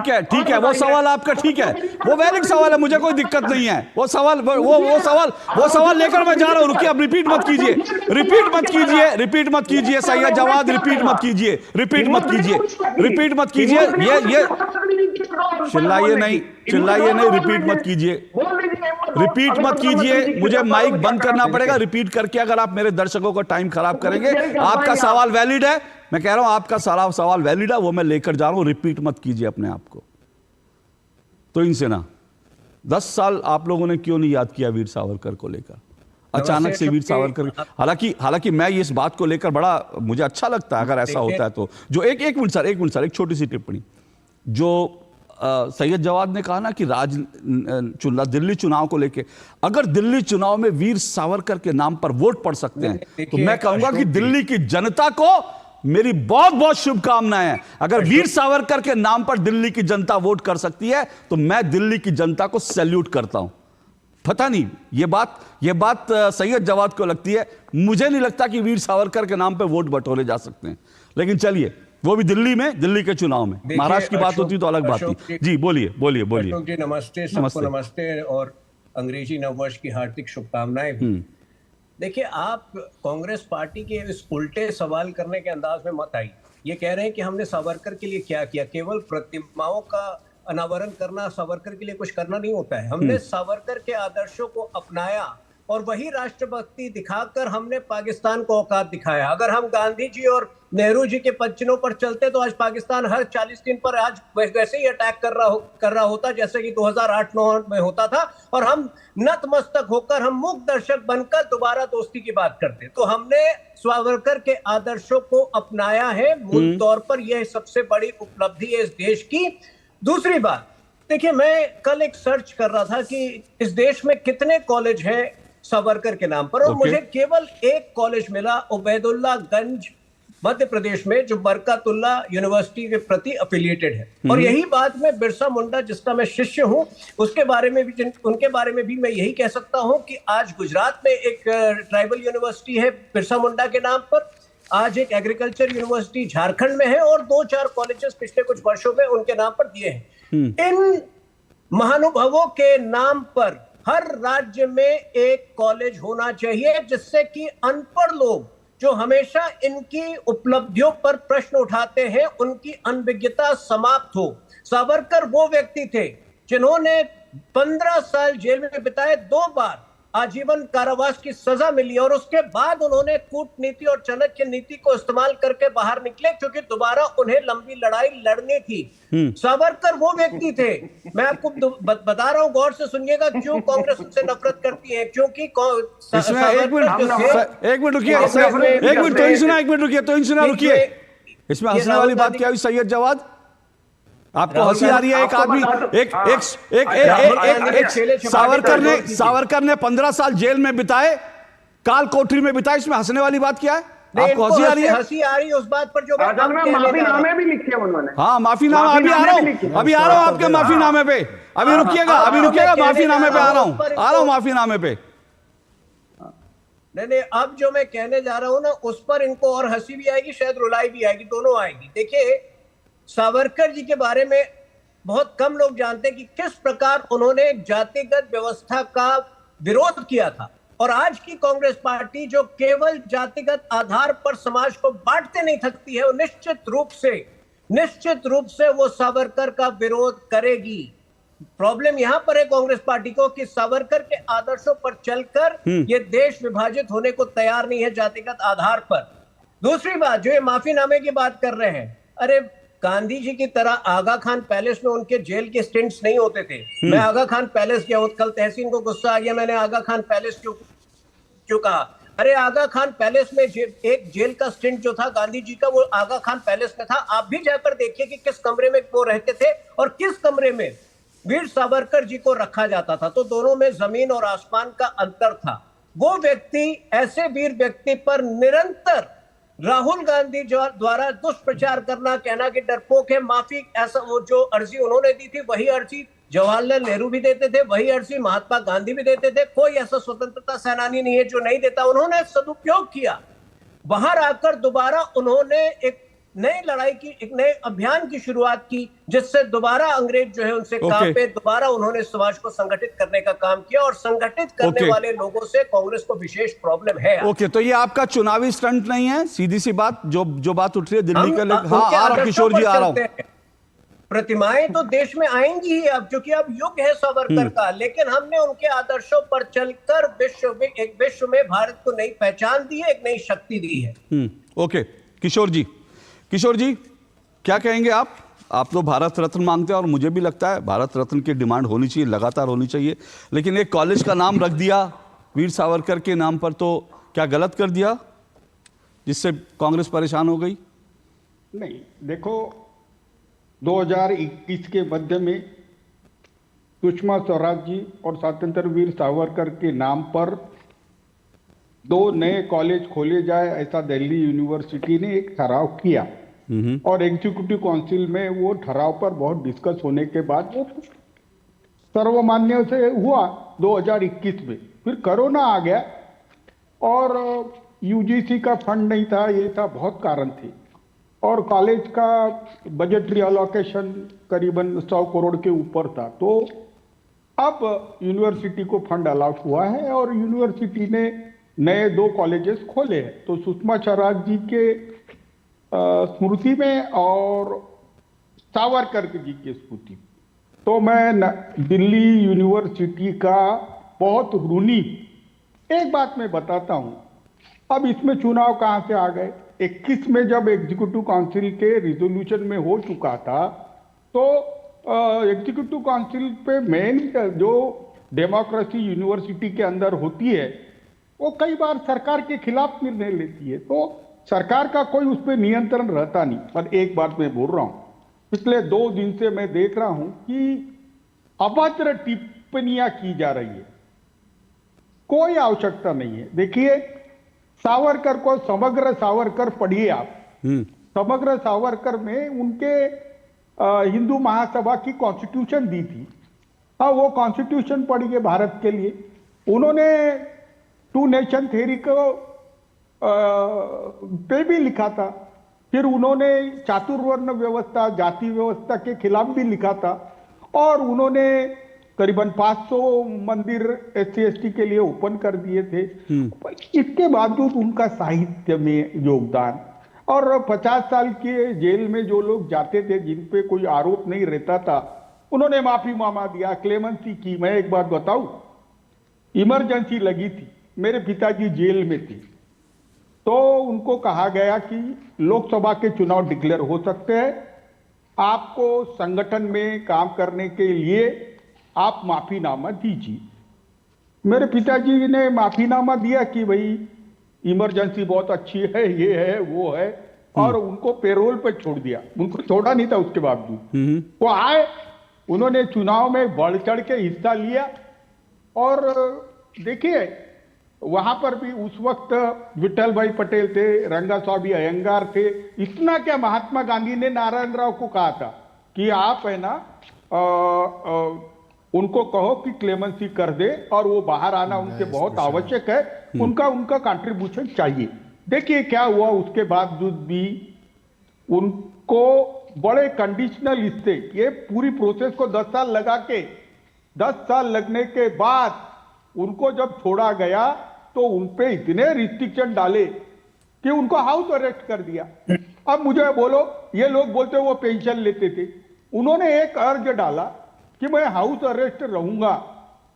है, ठीक है, वो सवाल आपका ठीक है, वो वैलिड सवाल है, मुझे कोई दिक्कत नहीं है। वो सवाल लेकर मैं जा रहा हूं। रुकिए, अब रिपीट मत कीजिए सैयद जवाद, रिपीट मत कीजिए। ये चिल्लाइए नहीं, रिपीट मत कीजिए। मुझे माइक बंद करना पड़ेगा रिपीट करके, अगर आप मेरे दर्शकों का टाइम खराब करेंगे। आपका सवाल वैलिड है, मैं कह रहा हूं आपका सारा सवाल वैलिड है, वो मैं लेकर जा रहा हूं। रिपीट मत कीजिए अपने आप को। तो इनसे ना 10 साल आप लोगों ने क्यों नहीं याद किया वीर सावरकर को लेकर? अचानक से वीर सावरकर, हालांकि मैं इस बात को लेकर बड़ा मुझे अच्छा लगता है अगर ऐसा होता है तो। जो एक मिनट सर, एक छोटी सी टिप्पणी। जो सैयद जवाद ने कहा ना कि दिल्ली चुनाव को लेके, अगर दिल्ली चुनाव में वीर सावरकर के नाम पर वोट पड़ सकते हैं तो मैं कहूंगा कि दिल्ली की जनता को मेरी बहुत बहुत शुभकामनाएं हैं। अगर वीर सावरकर के नाम पर दिल्ली की जनता वोट कर सकती है तो मैं दिल्ली की जनता को सैल्यूट करता हूं। पता नहीं ये बात सैयद जवाद को लगती है, मुझे नहीं लगता कि वीर सावरकर के नाम पर वोट बटोरे जा सकते हैं। लेकिन चलिए, वो भी दिल्ली के चुनाव में। महाराष्ट्र की बात होती तो अलग बात थी। जी बोलिए। अशोक जी नमस्ते, सबको नमस्ते और अंग्रेजी नववर्ष की हार्दिक शुभकामनाएं भी। देखिए, आप कांग्रेस पार्टी के इस उल्टे सवाल करने के अंदाज में मत आइए। ये कह रहे हैं कि हमने सावरकर के लिए क्या किया, केवल प्रतिमाओं का अनावरण करना सावरकर के लिए कुछ करना नहीं होता है। हमने सावरकर के आदर्शों को अपनाया और वही राष्ट्रभक्ति दिखाकर हमने पाकिस्तान को औकात दिखाया। अगर हम गांधी जी और नेहरू जी के पच्चीनों पर चलते तो आज पाकिस्तान हर 40 दिन पर आज वैसे ही अटैक कर रहा होता जैसे कि 2008-9 में होता था, और हम नतमस्तक होकर, हम मूक दर्शक बनकर दोबारा दोस्ती की बात करते। तो हमने सावरकर के आदर्शों को अपनाया है। मूल तौर पर यह सबसे बड़ी उपलब्धि है इस देश की। दूसरी बात, देखिए, मैं कल एक सर्च कर रहा था कि इस देश में कितने कॉलेज हैं सावरकर के नाम पर, और मुझे केवल एक कॉलेज मिला, उबैदुल्लागंज, मध्य प्रदेश में, जो बरकतुल्ला यूनिवर्सिटी के प्रति एफिलिएटेड है। और यही बात मैं बिरसा मुंडा, जिसका मैं शिष्य हूं, उनके बारे में भी मैं यही कह सकता हूं कि आज गुजरात में एक ट्राइबल यूनिवर्सिटी है बिरसा मुंडा के नाम पर, आज एक एग्रीकल्चर यूनिवर्सिटी झारखंड में है, और 2-4 कॉलेजेस पिछले कुछ वर्षों में उनके नाम पर दिए हैं। इन महानुभावों के नाम पर हर राज्य में एक कॉलेज होना चाहिए, जिससे कि अनपढ़ लोग जो हमेशा इनकी उपलब्धियों पर प्रश्न उठाते हैं, उनकी अनभिज्ञता समाप्त हो। सावरकर वो व्यक्ति थे जिन्होंने 15 साल जेल में बिताए, 2 बार आजीवन कारावास की सजा मिली, और उसके बाद उन्होंने कूटनीति और चाणक्य नीति को इस्तेमाल करके बाहर निकले, क्योंकि दोबारा उन्हें लंबी लड़ाई लड़नी थी। सावरकर वो व्यक्ति थे, मैं आपको बता रहा हूं, गौर से सुनिएगा, क्यों कांग्रेस उनसे नफरत करती है। क्योंकि एक मिनट रुकिए, इसमें हंसने वाली बात क्या हुई सैयद जवाद? आपको हंसी आ रही है? एक आदमी सावरकर ने 15 साल जेल में बिताए, काल कोठरी में बिताए, इसमें हंसने वाली बात क्या है? आपको हंसी आ रही है? हंसी आ रही है उस बात पर जो माफीनामे भी लिखे उन्होंने। हाँ, माफीनामा, अभी आ रहा हूँ आपके माफीनामे पे। अभी रुकिएगा, माफीनामे पे आ रहा हूँ माफीनामे पे। नहीं, अब जो मैं कहने जा रहा हूं ना, उस पर इनको और हंसी भी आएगी, शायद रुलाई भी आएगी, दोनों आएगी। देखिए, सावरकर जी के बारे में बहुत कम लोग जानते हैं कि किस प्रकार उन्होंने जातिगत व्यवस्था का विरोध किया था। और आज की कांग्रेस पार्टी जो केवल जातिगत आधार पर समाज को बांटते नहीं थकती है, वो निश्चित रूप से वो सावरकर का विरोध करेगी। प्रॉब्लम यहां पर है कांग्रेस पार्टी को कि सावरकर के आदर्शों पर चलकर ये देश विभाजित होने को तैयार नहीं है जातिगत आधार पर। दूसरी बात, जो ये माफीनामे की बात कर रहे हैं, अरे गांधी जी की तरह आगा खान पैलेस में उनके जेल के स्टिंट्स नहीं होते थे। मैं आगा खान पैलेस गया, कल तहसीन को गुस्सा आ गया, मैंने आगा खान पैलेस क्यों कहा? अरे आगा खान पैलेस में एक जेल का स्टिंट जो था गांधी जी का, वो आगा खान पैलेस में था। आप भी जाकर देखिए कि किस कमरे में वो रहते थे और किस कमरे में वीर सावरकर जी को रखा जाता था। तो दोनों में जमीन और आसमान का अंतर था। वो व्यक्ति, ऐसे वीर व्यक्ति पर निरंतर राहुल गांधी द्वारा दुष्प्रचार करना, कहना कि डरपोक है, माफी, ऐसा वो जो अर्जी उन्होंने दी थी वही अर्जी जवाहरलाल नेहरू भी देते थे, वही अर्जी महात्मा गांधी भी देते थे। कोई ऐसा स्वतंत्रता सेनानी नहीं है जो नहीं देता। उन्होंने सदुपयोग किया, बाहर आकर दोबारा उन्होंने एक नई लड़ाई की, एक नए अभियान की शुरुआत की, जिससे दोबारा अंग्रेज जो है उनसे कांपे। दोबारा उन्होंने समाज को संगठित करने का काम किया, और संगठित करने वाले लोगों से कांग्रेस को विशेष प्रॉब्लम है। तो ये आपका चुनावी स्टंट नहीं है, सीधी सी बात जो बात उठ रही है दिल्ली के लिए। हाँ, आ रहा हूं किशोर जी, आ रहा हूं। प्रतिमाएं तो देश में आएंगी ही अब, क्योंकि अब युग है सावरकर का, लेकिन हमने उनके आदर्शों पर चलकर विश्व में भारत को नई पहचान दी है, एक नई शक्ति दी है। ओके, किशोर जी क्या कहेंगे आप तो भारत रत्न मांगते हैं, और मुझे भी लगता है भारत रत्न की डिमांड होनी चाहिए, लगातार होनी चाहिए, लेकिन एक कॉलेज का नाम रख दिया वीर सावरकर के नाम पर, तो क्या गलत कर दिया जिससे कांग्रेस परेशान हो गई? नहीं, देखो 2021 के मध्य में सुषमा स्वराज जी और स्वतंत्र वीर सावरकर के नाम पर 2 नए कॉलेज खोले जाए, ऐसा दिल्ली यूनिवर्सिटी ने एक ठहराव किया, और एग्जीक्यूटिव काउंसिल में वो ठहराव पर बहुत डिस्कस होने के बाद वो सर्वमान्य से हुआ 2021 में। फिर कोरोना आ गया और यूजीसी का फंड नहीं था, ये था, बहुत कारण थे, और कॉलेज का बजटरी अलोकेशन करीबन 100 करोड़ के ऊपर था। तो अब यूनिवर्सिटी को फंड अलाउट हुआ है और यूनिवर्सिटी ने नए 2 कॉलेजेस खोले हैं। तो सुषमा स्वराज जी के स्मृति में और सावरकर जी की स्मृति, तो मैं दिल्ली यूनिवर्सिटी का बहुत ऋणी। एक बात मैं बताता हूं, अब इसमें चुनाव कहां से आ गए? 21 में जब एग्जीक्यूटिव काउंसिल के रिजोल्यूशन में हो चुका था, तो एग्जीक्यूटिव काउंसिल पे मेन जो डेमोक्रेसी यूनिवर्सिटी के अंदर होती है, वो कई बार सरकार के खिलाफ निर्णय लेती है, तो सरकार का कोई उस पर नियंत्रण रहता नहीं। पर एक बात मैं बोल रहा हूं, पिछले 2 दिन से मैं देख रहा हूं कि अभद्र टिप्पणियां की जा रही है, कोई आवश्यकता नहीं है। देखिए, सावरकर को समग्र सावरकर पढ़िए आप। समग्र सावरकर में उनके हिंदू महासभा की कॉन्स्टिट्यूशन दी थी। हाँ, वो कॉन्स्टिट्यूशन पढ़िए भारत के लिए। उन्होंने 2 नेशन थ्योरी को पे भी लिखा था। फिर उन्होंने चातुर्वर्ण व्यवस्था, जाति व्यवस्था के खिलाफ भी लिखा था, और उन्होंने करीबन 500 मंदिर SC/ST के लिए ओपन कर दिए थे। इसके बावजूद उनका साहित्य में योगदान, और 50 साल के जेल में जो लोग जाते थे जिन पे कोई आरोप नहीं रहता था, उन्होंने माफी मांगा दिया, क्लेमेंसी की। मैं एक बात बताऊं, इमरजेंसी लगी थी, मेरे पिताजी जेल में थे, तो उनको कहा गया कि लोकसभा के चुनाव डिक्लेयर हो सकते हैं, आपको संगठन में काम करने के लिए आप माफीनामा दीजिए। मेरे पिताजी ने माफीनामा दिया कि भाई इमरजेंसी बहुत अच्छी है, ये है, वो है, और उनको पेरोल पे छोड़ दिया। उनको छोड़ा नहीं था उसके बावजूद। वो आए, उन्होंने चुनाव में बढ़ चढ़ के हिस्सा लिया, और देखिए वहां पर भी उस वक्त विठल भाई पटेल थे, रंगास्वामी अयंगार थे। इतना क्या, महात्मा गांधी ने नारायण राव को कहा था कि आप है ना उनको कहो कि क्लेमेंसी कर दे, और वो बाहर आना उनके बहुत आवश्यक है, उनका कंट्रीब्यूशन चाहिए। देखिए क्या हुआ, उसके बावजूद भी उनको बड़े कंडीशनल इससे, ये पूरी प्रोसेस को 10 साल लगा के, 10 साल लगने के बाद उनको जब छोड़ा गया, तो उनपे इतने रिस्ट्रिक्शन डाले कि उनको हाउस अरेस्ट कर दिया। अब मुझे बोलो, ये लोग बोलते वो पेंशन लेते थे, उन्होंने एक अर्ज डाला कि मैं हाउस अरेस्ट रहूंगा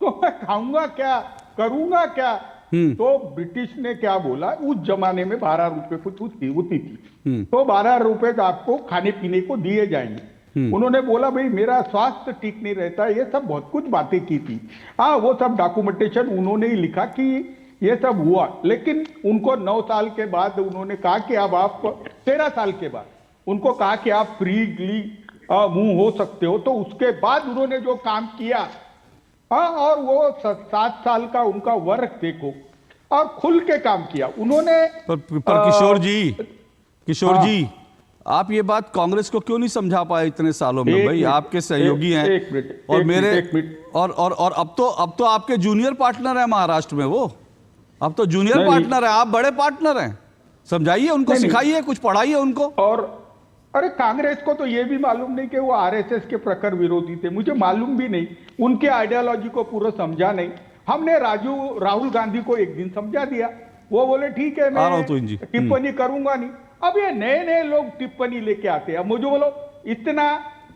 तो मैं खाऊंगा क्या, करूंगा क्या? तो ब्रिटिश ने क्या बोला, उस जमाने में 12 रुपए कुछ होती थी, तो 12 रुपए आपको खाने पीने को दिए जाएंगे। उन्होंने बोला भाई मेरा स्वास्थ्य ठीक नहीं रहता, ये सब बहुत कुछ बातें की थी। हाँ, वो सब डॉक्यूमेंटेशन उन्होंने ही लिखा कि ये सब हुआ, लेकिन उनको 9 साल के बाद उन्होंने कहा कि अब आप 13 साल के बाद उनको कहा कि आप फ्रीली मूव हो सकते हो। तो उसके बाद उन्होंने जो काम किया, हाँ, और वो 7 साल का उनका वर्क देखो, और खुल के काम किया उन्होंने। पर किशोर जी आप ये बात कांग्रेस को क्यों नहीं समझा पाए इतने सालों में? भाई आपके सहयोगी हैं और मेरे और अब तो आपके जूनियर पार्टनर हैं महाराष्ट्र में, वो अब तो जूनियर पार्टनर है, आप बड़े पार्टनर हैं। समझाइए उनको, सिखाइए, कुछ पढ़ाइए उनको। और अरे कांग्रेस को तो ये भी मालूम नहीं कि वो आरएसएस के प्रखर विरोधी थे, मुझे मालूम भी नहीं, उनके आइडियोलॉजी को पूरा समझा नहीं। हमने राहुल गांधी को एक दिन समझा दिया, वो बोले ठीक है मैं टिप्पणी करूंगा नहीं। अब ये नए नए लोग टिप्पणी लेके आते हैं, अब मुझे बोलो इतना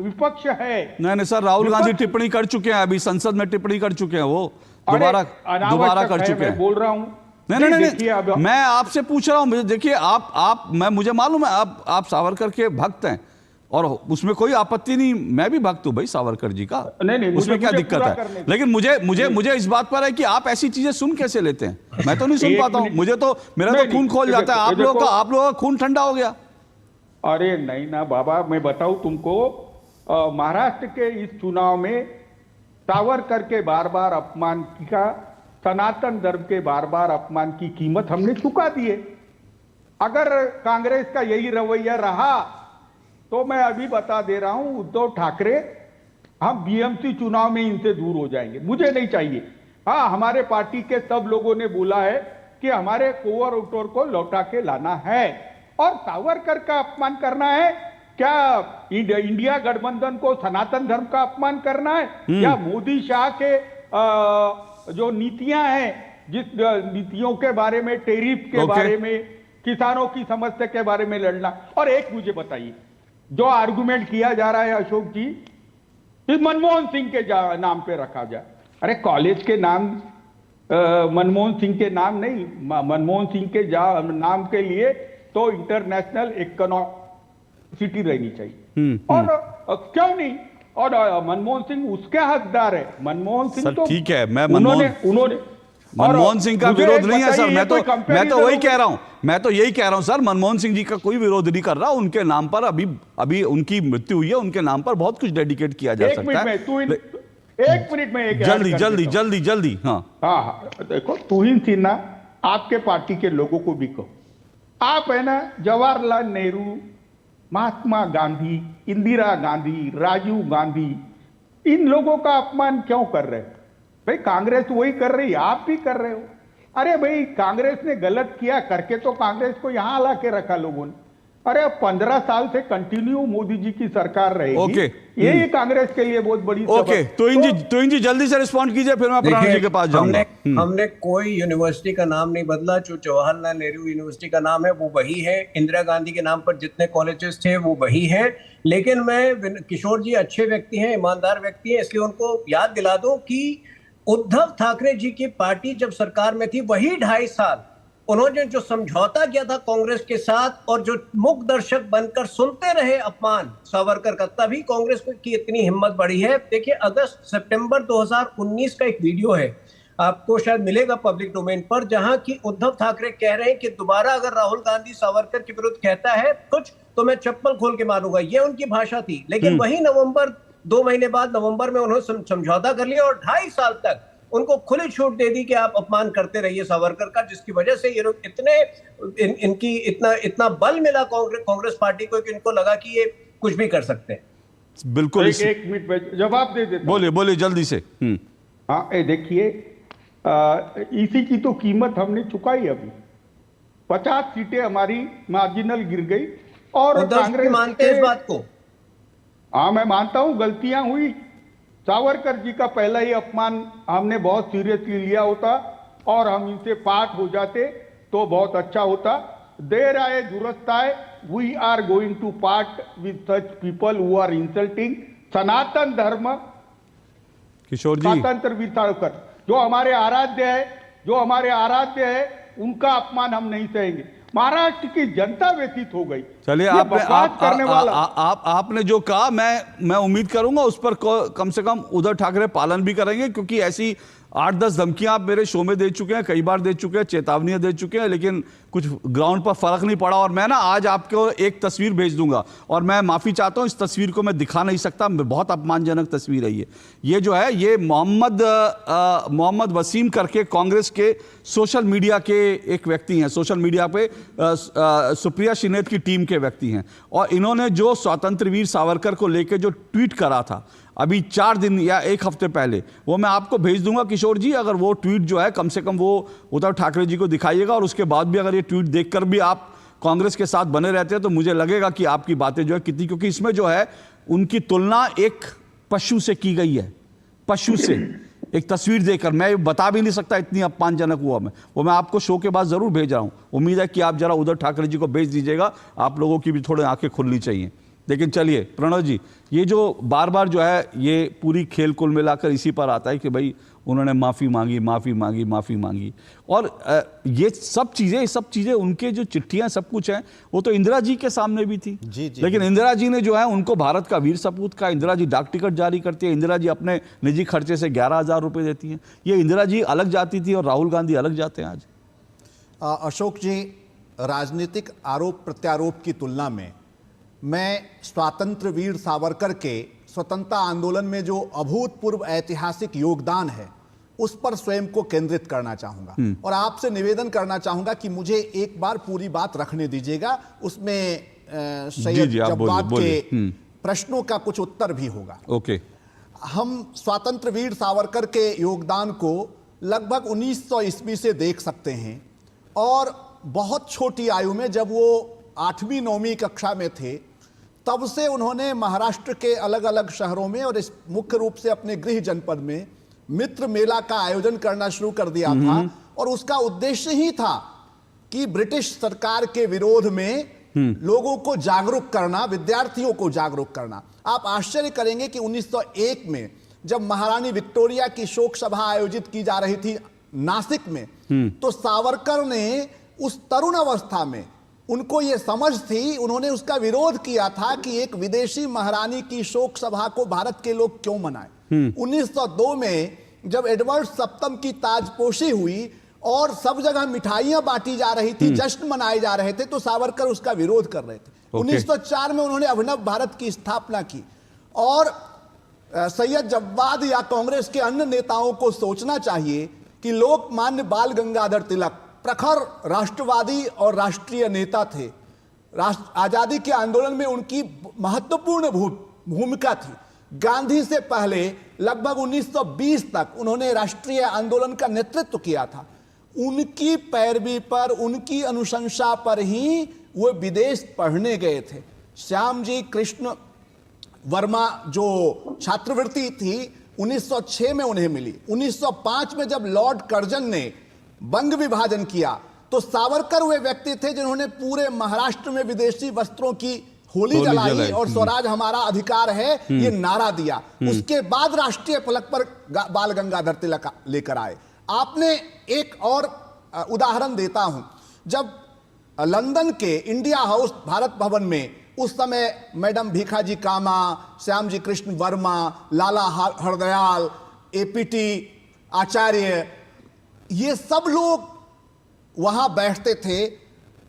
विपक्ष है। नहीं सर, राहुल गांधी टिप्पणी कर चुके हैं, अभी संसद में टिप्पणी कर चुके हैं, वो दोबारा कर चुके हैं। बोल रहा हूं नहीं, मैं आपसे पूछ रहा हूं। देखिए मुझे मालूम है आप सावरकर के भक्त हैं और उसमें कोई आपत्ति नहीं, मैं भी भक्त हूं भाई सावरकर जी का, नहीं, उसमें क्या दिक्कत है। लेकिन मुझे इस बात पर है कि आप ऐसी चीजें सुन कैसे लेते हैं? मैं तो नहीं सुन पाता हूं, मेरा तो खून खोल जाता है। आप लोगों का खून ठंडा हो गया। अरे नहीं ना बाबा, मैं बताऊं तुमको, महाराष्ट्र के इस चुनाव में सावरकर के बार बार अपमान का, सनातन धर्म के बार बार अपमान की कीमत हमने चुका दी है। अगर कांग्रेस का यही रवैया रहा तो मैं अभी बता दे रहा हूं, उद्धव ठाकरे, हम बीएमसी चुनाव में इनसे दूर हो जाएंगे, मुझे नहीं चाहिए। हाँ, हमारे पार्टी के सब लोगों ने बोला है कि हमारे कोवर वोटर को लौटा के लाना है, और सावरकर का अपमान करना है क्या? इंडिया गठबंधन को सनातन धर्म का अपमान करना है, या मोदी शाह के जो नीतियां हैं, जिस नीतियों के बारे में, टेरिफ के बारे में, किसानों की समस्या के बारे में लड़ना? और एक मुझे बताइए, जो आर्गुमेंट किया जा रहा है अशोक जी, इस मनमोहन सिंह के नाम पे रखा जाए। अरे कॉलेज के नाम मनमोहन सिंह के नाम नहीं, मनमोहन सिंह के नाम के लिए तो इंटरनेशनल सिटी रहनी चाहिए। और क्यों नहीं? और मनमोहन सिंह उसके हकदार है। मनमोहन सिंह तो ठीक है, मैं मनमोहन सिंह का विरोध नहीं है सर, मैं तो वही कह रहा हूं, मैं तो यही कह रहा हूं सर, मनमोहन सिंह जी का कोई विरोध नहीं कर रहा। उनके नाम पर अभी उनकी मृत्यु हुई है, उनके नाम पर बहुत कुछ डेडिकेट किया जा सकता है। एक मिनट में जल्दी। हाँ, देखो, तुहिन सिन्हा आपके पार्टी के लोगों को भी कहो, आप है ना जवाहरलाल नेहरू, महात्मा गांधी, इंदिरा गांधी, राजीव गांधी, इन लोगों का अपमान क्यों कर रहे हैं? भाई कांग्रेस वही कर रही है, आप भी कर रहे हो। अरे भाई कांग्रेस ने गलत किया करके तो कांग्रेस को यहां ला के रखा लोगों ने। अरे 15 साल से कंटिन्यू मोदी जी की सरकार रहेगी, यही कांग्रेस के लिए बहुत बड़ी। तो जी जल्दी से रिस्पॉन्ड कीजिए, फिर मैं प्रणव जी के पास जाऊंगा। हमने कोई यूनिवर्सिटी का नाम नहीं बदला, जो जवाहरलाल नेहरू यूनिवर्सिटी का नाम है वो वही है, इंदिरा गांधी के नाम पर जितने कॉलेजेस थे वो वही है। लेकिन मैं, किशोर जी अच्छे व्यक्ति हैं, ईमानदार व्यक्ति हैं, इसलिए उनको याद दिला दूं कि उद्धव ठाकरे जी की पार्टी जब सरकार में थी, वही 2.5 साल उन्होंने जो समझौता किया था कांग्रेस के साथ, और जो मूक दर्शक बनकर सुनते रहे अपमान सावरकर का, तभी कांग्रेस की इतनी हिम्मत बढ़ी है। देखिए, अगस्त सितंबर 2019 का एक वीडियो है, आपको शायद मिलेगा पब्लिक डोमेन पर, जहां की उद्धव ठाकरे कह रहे हैं कि दोबारा अगर राहुल गांधी सावरकर के विरुद्ध कहता है कुछ तो मैं चप्पल खोल के मारूंगा, ये उनकी भाषा थी। लेकिन वही 2 महीने बाद नवंबर में उन्होंने समझौता कर लिया और 2.5 साल तक उनको खुली छूट दे दी कि आप अपमान करते रहिए सावरकर का, जिसकी वजह से ये लोग इनकी इतना बल मिला कांग्रेस पार्टी को कि इनको लगा कि ये कुछ भी कर सकते हैं। बिल्कुल। एक मिनट में जवाब दे देता हूं। बोलिए जल्दी से। हाँ, देखिए, इसी की तो कीमत हमने चुकाई। अभी 50 सीटें हमारी मार्जिनल गिर गई, और कांग्रेस मानते हैं इस बात को? हाँ, मैं मानता हूं गलतियां हुई। सावरकर जी का पहला ही अपमान हमने बहुत सीरियसली लिया होता और हम इनसे पार्ट हो जाते तो बहुत अच्छा होता। देर आए दुरुस्त आए, we are going to part with such people who are insulting Sanatan Dharma. Kishore जी, स्वतंत्र वीर सावरकर जो हमारे आराध्य है, उनका अपमान हम नहीं सहेंगे। महाराष्ट्र की जनता व्यथित हो गई। चलिए, आपने जो कहा, मैं उम्मीद करूंगा उस पर कम से कम उद्धव ठाकरे पालन भी करेंगे, क्योंकि ऐसी 8-10 धमकियां आप मेरे शो में दे चुके हैं, कई बार दे चुके हैं, चेतावनियां दे चुके हैं, लेकिन कुछ ग्राउंड पर फर्क नहीं पड़ा। और मैं ना आज आपको एक तस्वीर भेज दूंगा, और मैं माफ़ी चाहता हूँ, इस तस्वीर को मैं दिखा नहीं सकता, बहुत अपमानजनक तस्वीर है ये जो है, ये मोहम्मद वसीम करके कांग्रेस के सोशल मीडिया के एक व्यक्ति हैं, सोशल मीडिया पे सुप्रिया शिनेत की टीम के व्यक्ति हैं, और इन्होंने जो स्वतंत्र वीर सावरकर को लेकर जो ट्वीट करा था अभी 4 दिन या 1 हफ्ते पहले, वो मैं आपको भेज दूंगा किशोर जी। अगर वो ट्वीट जो है, कम से कम वो उद्धव ठाकरे जी को दिखाइएगा, और उसके बाद भी अगर ये ट्वीट देखकर भी आप कांग्रेस के साथ बने रहते हैं तो मुझे लगेगा कि आपकी बातें जो है कितनी, क्योंकि इसमें जो है उनकी तुलना एक पशु से की गई है, पशु से। एक तस्वीर देखकर मैं बता भी नहीं सकता इतनी अपमानजनक हुआ वो मैं आपको शो के बाद जरूर भेज रहा हूं। उम्मीद है कि आप जरा उद्धव ठाकरे जी को भेज दीजिएगा, आप लोगों की भी थोड़ी आंखें खुलनी चाहिए। लेकिन चलिए प्रणव जी, ये जो बार बार जो है ये पूरी खेल कुल मिलाकर इसी पर आता है कि भाई उन्होंने माफ़ी मांगी, और ये सब चीज़ें उनके जो चिट्ठियां सब कुछ हैं वो तो इंदिरा जी के सामने भी थी। लेकिन इंदिरा जी ने जो है उनको भारत का वीर सपूत का, इंदिरा जी डाक टिकट जारी करती है, इंदिरा जी अपने निजी खर्चे से 11,000 रुपये देती हैं। ये इंदिरा जी अलग जाती थी और राहुल गांधी अलग जाते हैं आज। अशोक जी, राजनीतिक आरोप प्रत्यारोप की तुलना में मैं स्वतंत्र वीर सावरकर के स्वतंत्रता आंदोलन में जो अभूतपूर्व ऐतिहासिक योगदान है उस पर स्वयं को केंद्रित करना चाहूंगा, और आपसे निवेदन करना चाहूंगा कि मुझे एक बार पूरी बात रखने दीजिएगा, उसमें सैयद जब्बाद के प्रश्नों का कुछ उत्तर भी होगा। ओके। हम स्वतंत्र वीर सावरकर के योगदान को लगभग 1900 ईस्वी से देख सकते हैं, और बहुत छोटी आयु में जब वो 8वीं 9वीं कक्षा में थे तब से उन्होंने महाराष्ट्र के अलग अलग शहरों में और इस मुख्य रूप से अपने गृह जनपद में मित्र मेला का आयोजन करना शुरू कर दिया था, और उसका उद्देश्य ही था कि ब्रिटिश सरकार के विरोध में लोगों को जागरूक करना, विद्यार्थियों को जागरूक करना। आप आश्चर्य करेंगे कि 1901 में जब महारानी विक्टोरिया की शोक सभा आयोजित की जा रही थी नासिक में, तो सावरकर ने उस तरुण अवस्था में, उनको यह समझ थी, उन्होंने उसका विरोध किया था कि एक विदेशी महारानी की शोक सभा को भारत के लोग क्यों मनाएं। 1902 में जब एडवर्ड सप्तम की ताजपोशी हुई और सब जगह मिठाइयां बांटी जा रही थी, जश्न मनाए जा रहे थे, तो सावरकर उसका विरोध कर रहे थे। 1904 में उन्होंने अभिनव भारत की स्थापना की, और सैयद जब्बाद या कांग्रेस के अन्य नेताओं को सोचना चाहिए कि लोकमान्य बाल गंगाधर तिलक प्रखर राष्ट्रवादी और राष्ट्रीय नेता थे। आजादी के आंदोलन में उनकी महत्वपूर्ण भूमिका थी। गांधी से पहले लगभग 1920 तक उन्होंने राष्ट्रीय आंदोलन का नेतृत्व किया था। उनकी पैरवी पर, उनकी अनुशंसा पर ही वो विदेश पढ़ने गए थे। श्याम जी कृष्ण वर्मा जो छात्रवृत्ति थी 1906 में उन्हें मिली। 1905 में जब लॉर्ड कर्जन ने बंग विभाजन किया तो सावरकर वे व्यक्ति थे जिन्होंने पूरे महाराष्ट्र में विदेशी वस्त्रों की होली जलाई और स्वराज हमारा अधिकार है ये नारा दिया। उसके बाद राष्ट्रीय फलक पर बाल गंगाधर तिलक लेकर आए। आपने एक और उदाहरण देता हूं, जब लंदन के इंडिया हाउस भारत भवन में उस समय मैडम भीखाजी कामा, श्याम जी कृष्ण वर्मा, लाला हरदयाल, एपीटी आचार्य, ये सब लोग वहां बैठते थे,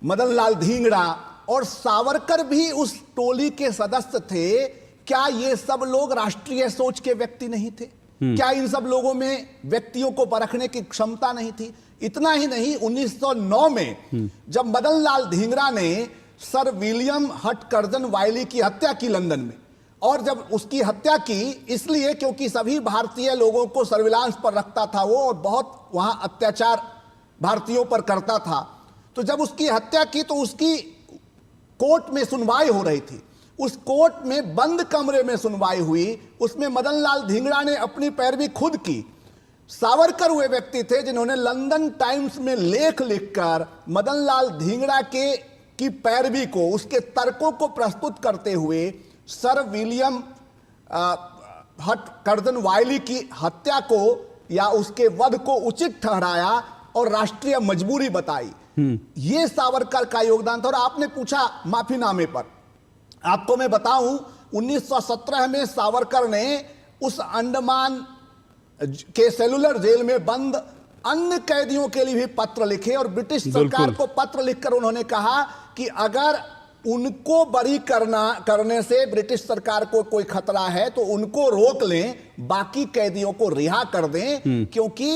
मदन लाल धींगड़ा, और सावरकर भी उस टोली के सदस्य थे। क्या ये सब लोग राष्ट्रीय सोच के व्यक्ति नहीं थे? क्या इन सब लोगों में व्यक्तियों को परखने की क्षमता नहीं थी? इतना ही नहीं, 1909 में जब मदन लाल धींगड़ा ने सर विलियम हटकर्जन वायली की हत्या की लंदन में, और जब उसकी हत्या की इसलिए क्योंकि सभी भारतीय लोगों को सर्विलांस पर रखता था वो, और बहुत वहां अत्याचार भारतीयों पर करता था, तो जब उसकी हत्या की तो उसकी कोर्ट में सुनवाई हो रही थी। उस कोर्ट में बंद कमरे में सुनवाई हुई, उसमें मदन लाल धींगड़ा ने अपनी पैरवी खुद की। सावरकर हुए व्यक्ति थे जिन्होंने लंदन टाइम्स में लेख लिखकर मदन लाल धींगड़ा की पैरवी को, उसके तर्कों को प्रस्तुत करते हुए सर विलियम हटकर्जन वायली की हत्या को या उसके वध को उचित ठहराया और राष्ट्रीय मजबूरी बताई। ये सावरकर का योगदान था। और आपने पूछा माफीनामे पर, आपको मैं बताऊं 1917 में सावरकर ने उस अंडमान के सेलुलर जेल में बंद अन्य कैदियों के लिए भी पत्र लिखे और ब्रिटिश सरकार को पत्र लिखकर उन्होंने कहा कि अगर उनको बरी करने से ब्रिटिश सरकार को कोई खतरा है तो उनको रोक लें, बाकी कैदियों को रिहा कर दें, क्योंकि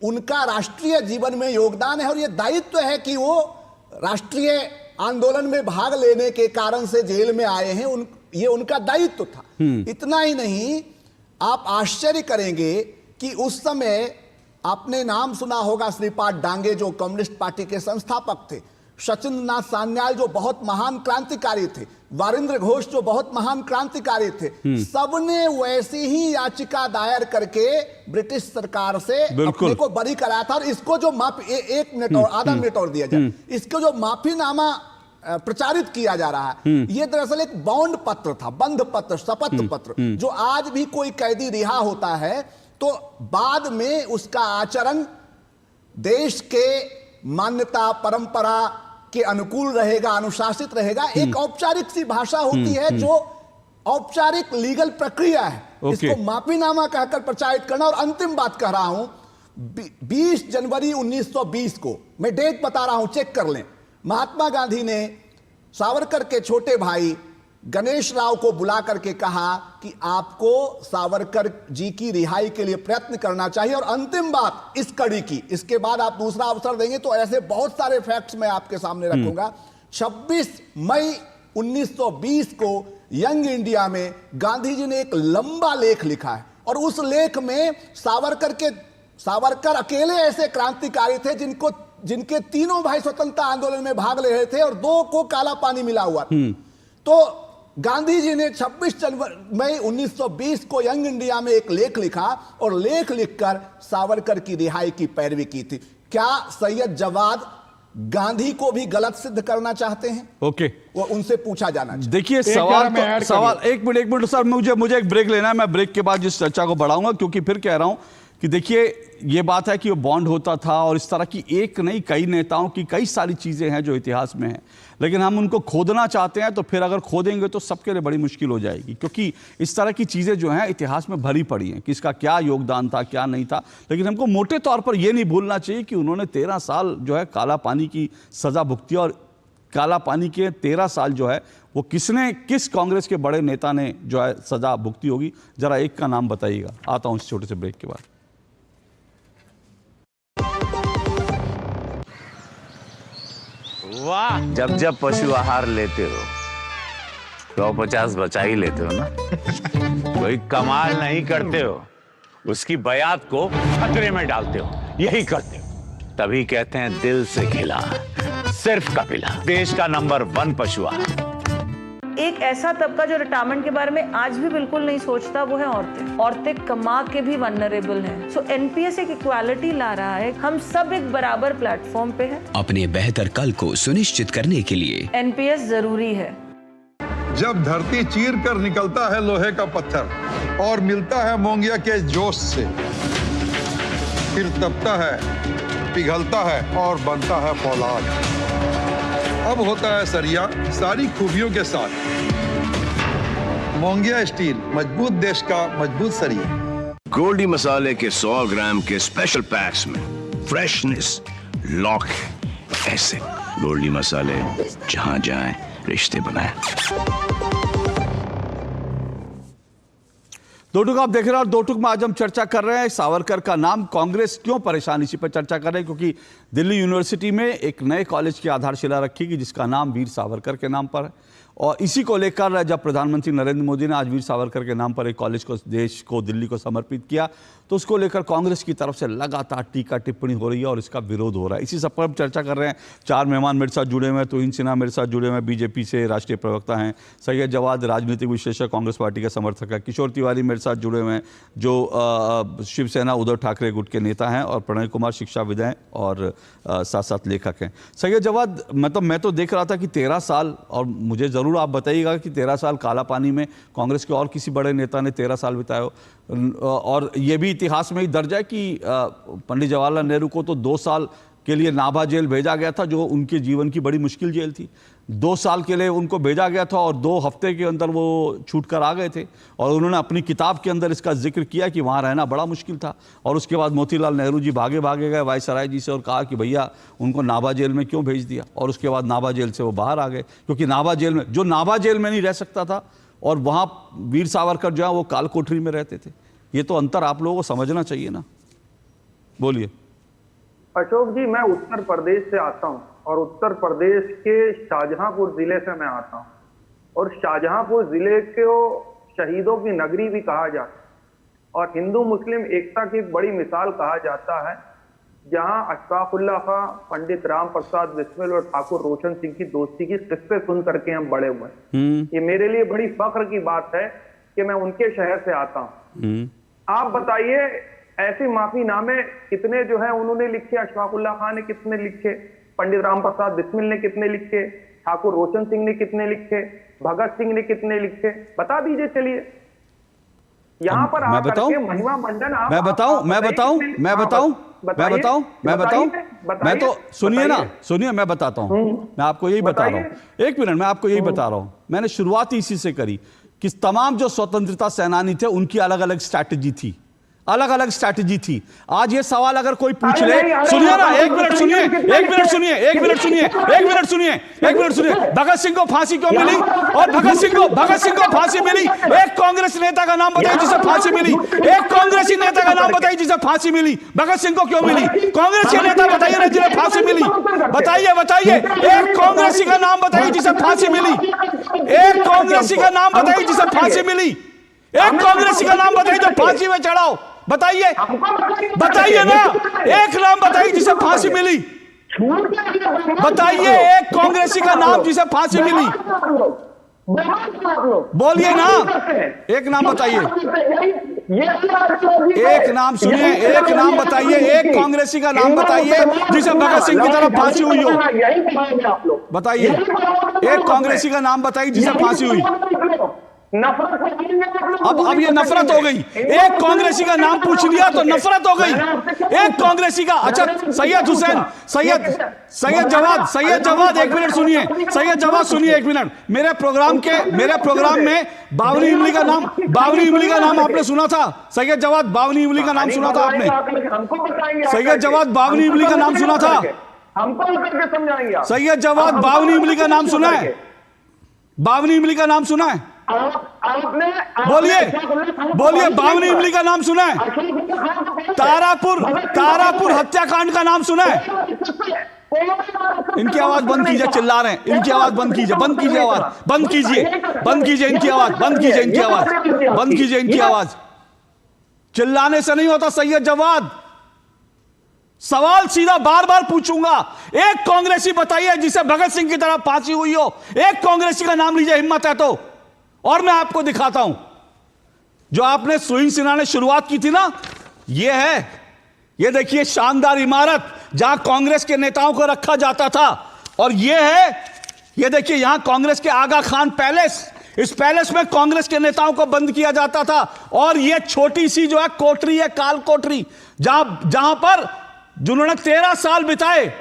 उनका राष्ट्रीय जीवन में योगदान है और यह दायित्व है कि वो राष्ट्रीय आंदोलन में भाग लेने के कारण से जेल में आए हैं, ये उनका दायित्व था। इतना ही नहीं, आप आश्चर्य करेंगे कि उस समय आपने नाम सुना होगा श्रीपाद डांगे जो कम्युनिस्ट पार्टी के संस्थापक थे, सचिंद्र नाथ सान्याल जो बहुत महान क्रांतिकारी थे, वारिंद्र घोष जो बहुत महान क्रांतिकारी थे, सबने वैसी ही याचिका दायर करके ब्रिटिश सरकार से अपने को बरी कराया था। और इसको जो माफी, एक मिनट और आधा मिनट और दिया जाए, इसको जो माफीनामा प्रचारित किया जा रहा है, यह दरअसल एक बॉन्ड पत्र था, बंध पत्र, शपथ पत्र, जो आज भी कोई कैदी रिहा होता है तो बाद में उसका आचरण देश के मान्यता परंपरा के अनुकूल रहेगा, अनुशासित रहेगा। एक औपचारिक सी भाषा होती है जो औपचारिक लीगल प्रक्रिया है, इसको माफीनामा कहकर प्रचारित करना। और अंतिम बात कह रहा हूं, 20 जनवरी 1920 को, मैं डेट बता रहा हूं, चेक कर लें, महात्मा गांधी ने सावरकर के छोटे भाई गणेश राव को बुला करके कहा कि आपको सावरकर जी की रिहाई के लिए प्रयत्न करना चाहिए। और अंतिम बात इस कड़ी की, इसके बाद आप दूसरा अवसर देंगे तो ऐसे बहुत सारे फैक्ट्स मैं आपके सामने रखूंगा। 26 मई 1920 को यंग इंडिया में गांधी जी ने एक लंबा लेख लिखा है और उस लेख में सावरकर अकेले ऐसे क्रांतिकारी थे जिनके तीनों भाई स्वतंत्रता आंदोलन में भाग ले रहे थे और 2 को काला पानी मिला हुआ था। तो गांधी जी ने 26 मई 1920 को यंग इंडिया में एक लेख लिखा और लेख लिखकर सावरकर की रिहाई की पैरवी की थी। क्या सैयद जवाद गांधी को भी गलत सिद्ध करना चाहते हैं? ओके, वो उनसे पूछा जाना चाहिए। देखिए सवाल एक मिनट सर, मुझे एक ब्रेक लेना है। मैं ब्रेक के बाद जिस चर्चा को बढ़ाऊंगा, क्योंकि फिर कह रहा हूं कि देखिए ये बात है कि वो बॉन्ड होता था और इस तरह की एक नहीं कई नेताओं की कई सारी चीज़ें हैं जो इतिहास में हैं, लेकिन हम उनको खोदना चाहते हैं तो फिर अगर खोदेंगे तो सबके लिए बड़ी मुश्किल हो जाएगी, क्योंकि इस तरह की चीज़ें जो हैं इतिहास में भरी पड़ी हैं कि इसका क्या योगदान था क्या नहीं था। लेकिन हमको मोटे तौर पर यह नहीं भूलना चाहिए कि उन्होंने 13 साल जो है काला पानी की सज़ा भुगती और काला पानी के 13 साल जो है वो किस कांग्रेस के बड़े नेता ने जो है सज़ा भुगती होगी, जरा एक का नाम बताइएगा। आता हूँ इस छोटे से ब्रेक के बाद। वाह, जब पशु आहार लेते हो 150 बचा ही लेते हो ना। कोई कमाल नहीं करते हो, उसकी बयात को खतरे में डालते हो, यही करते हो। तभी कहते हैं दिल से खिला, सिर्फ कपिला, देश का नंबर 1 पशु आहार। एक ऐसा तबका जो रिटायरमेंट के बारे में आज भी बिल्कुल नहीं सोचता, वो है औरतें। औरतें कमा के भी वल्नरेबल हैं। सो एनपीएस एक इक्वालिटी ला रहा है, हम सब एक बराबर प्लेटफॉर्म पे हैं। अपने बेहतर कल को सुनिश्चित करने के लिए एनपीएस जरूरी है। जब धरती चीर कर निकलता है लोहे का पत्थर और मिलता है मोंगिया के जोश से, फिर तपता है, पिघलता है और बनता है फौलाद। अब होता है सरिया सारी खूबियों के साथ। मोंगिया स्टील, मजबूत देश का मजबूत सरिया। गोल्डी मसाले के 100 ग्राम के स्पेशल पैक्स में फ्रेशनेस लॉक है। ऐसे गोल्डी मसाले जहां जाएं रिश्ते बनाएं। दो टुक आप देख रहे हैं और दो टुक में आज हम चर्चा कर रहे हैं सावरकर का नाम, कांग्रेस क्यों परेशान, इसी पर चर्चा कर रहे हैं क्योंकि दिल्ली यूनिवर्सिटी में एक नए कॉलेज की आधारशिला रखी गई जिसका नाम वीर सावरकर के नाम पर है। और इसी को लेकर जब प्रधानमंत्री नरेंद्र मोदी ने आज वीर सावरकर के नाम पर एक कॉलेज को देश को दिल्ली को समर्पित किया तो उसको लेकर कांग्रेस की तरफ से लगातार टीका टिप्पणी हो रही है और इसका विरोध हो रहा है। इसी सब पर हम चर्चा कर रहे हैं। 4 मेहमान मेरे साथ जुड़े हुए हैं। तुहिन सिन्हा मेरे साथ जुड़े हुए हैं, बीजेपी से राष्ट्रीय प्रवक्ता हैं। सैयद जवाद राजनीतिक विश्लेषक, कांग्रेस पार्टी के समर्थक है। किशोर तिवारी मेरे साथ जुड़े हुए हैं जो शिवसेना उद्धव ठाकरे गुट के नेता हैं। और प्रणय कुमार शिक्षाविद हैं और साथ साथ लेखक हैं। सैयद जवाद, मतलब मैं तो देख रहा था कि 13 साल, और मुझे ज़रूर आप बताइएगा कि 13 साल काला पानी में कांग्रेस के और किसी बड़े नेता ने 13 साल बिताए और ये भी इतिहास में ही दर्ज है कि पंडित जवाहरलाल नेहरू को तो 2 साल के लिए नाभा जेल भेजा गया था, जो उनके जीवन की बड़ी मुश्किल जेल थी। 2 साल के लिए उनको भेजा गया था और 2 हफ्ते के अंदर वो छूट कर आ गए थे। और उन्होंने अपनी किताब के अंदर इसका जिक्र किया कि वहाँ रहना बड़ा मुश्किल था। और उसके बाद मोतीलाल नेहरू जी भागे गए वायसराय जी से और कहा कि भैया उनको नाभा जेल में क्यों भेज दिया। और उसके बाद नाभा जेल से वो बाहर आ गए, क्योंकि नाभा जेल में जो नाभा जेल में नहीं रह सकता था और वहाँ वीर सावरकर जो है वो काल कोठरी में रहते थे। ये तो अंतर आप लोगों को समझना चाहिए ना। बोलिए। अशोक जी, मैं उत्तर प्रदेश से आता हूं और उत्तर प्रदेश के शाहजहांपुर जिले से मैं आता हूं, और शाहजहांपुर जिले को शहीदों की नगरी भी कहा जाता है और हिंदू मुस्लिम एकता की बड़ी मिसाल कहा जाता है, जहां अशफाकुल्लाह खां, पंडित राम प्रसाद बिस्मिल और ठाकुर रोशन सिंह की दोस्ती की किस्से सुन करके हम बड़े हुए हैं। ये मेरे लिए बड़ी फख्र की बात है कि मैं उनके शहर से आता हूं। आप बताइए, ऐसे माफीनामे कितने जो है उन्होंने लिखे, अशफाकुल्लाह खां ने कितने लिखे, पंडित राम प्रसाद बिस्मिल ने कितने लिखे, ठाकुर रोशन सिंह ने कितने लिखे, भगत सिंह ने कितने लिखे, बता दीजिए। चलिए यहाँ पर आकर के महिमा मंडन मैं तो सुनिए मैं बताता हूँ, मैं आपको यही बता रहा हूँ। 1 मिनट, मैं आपको यही बता रहा हूँ। मैंने शुरुआत इसी से करी कि तमाम जो स्वतंत्रता सेनानी थे उनकी अलग अलग स्ट्रैटेजी थी, अलग अलग स्ट्रैटेजी थी। आज ये सवाल अगर कोई पूछ ले, सुनिए ना, 1 मिनट सुनिए, 1 मिनट सुनिए, 1 मिनट सुनिए, 1 मिनट सुनिए, 1 मिनट सुनिए। भगत सिंह को फांसी क्यों मिली? और भगत सिंह को फांसी मिली, एक कांग्रेस नेता का नाम बताइए जिसे फांसी मिली, एक कांग्रेसी नेता का नाम बताइए जिसे फांसी मिली। भगत सिंह को क्यों मिली? कांग्रेस के नेता बताइए ना जिन्हें फांसी मिली, बताइए एक कांग्रेसी का नाम बताइए जिसे फांसी मिली, एक कांग्रेसी का नाम बताइए जिसे फांसी मिली, एक कांग्रेसी का नाम बताइए जो फांसी में चढ़ाओ, बताइए ना, एक नाम बताइए जिसे फांसी मिली, बताइए एक कांग्रेसी का नाम जिसे फांसी मिली, बोलिए ना, एक नाम बताइए, एक नाम सुनिए, एक नाम बताइए, एक कांग्रेसी का नाम बताइए जिसे भगत सिंह की तरफ फांसी हुई हो, बताइए एक कांग्रेसी का नाम बताइए जिसे फांसी हुई। अब ये नफरत हो गई, एक कांग्रेसी का नाम पूछ लिया तो नफरत हो गई, एक कांग्रेसी का। अच्छा, सैयद हुसैन, सैयद जवाद 1 मिनट सुनिए, सैयद जवाद सुनिए 1 मिनट। मेरे प्रोग्राम में बावनी इमली का नाम आपने सुना था? सैयद जवाद बावनी इमली का नाम सुना था आपने? सैयद जवाद बावनी इमली का नाम सुना था? सैयद जवाद बावनी इमली का नाम सुना है? बावनी इमली का नाम सुना है? बोलिए बावनी इमली का नाम सुना है? तारापुर हत्याकांड का नाम सुना है? इनकी आवाज बंद कीजिए, चिल्ला रहे हैं, इनकी आवाज बंद कीजिए, आवाज बंद कीजिए, इनकी आवाज बंद कीजिए, इनकी आवाज। चिल्लाने से नहीं होता सैयद जवाद, सवाल सीधा बार बार पूछूंगा। एक कांग्रेसी बताइए जिसे भगत सिंह की तरह फांसी हुई हो, एक कांग्रेसी का नाम लीजिए, हिम्मत है तो। और मैं आपको दिखाता हूं, जो आपने सुहीन सिन्हा ने शुरुआत की थी ना, ये है, ये देखिए शानदार इमारत जहां कांग्रेस के नेताओं को रखा जाता था। और ये है, ये देखिए यहां कांग्रेस के आगा खान पैलेस, इस पैलेस में कांग्रेस के नेताओं को बंद किया जाता था। और ये छोटी सी जो है कोठरी है, काल कोठरी, जहां पर जिन्होंने 13 साल बिताए,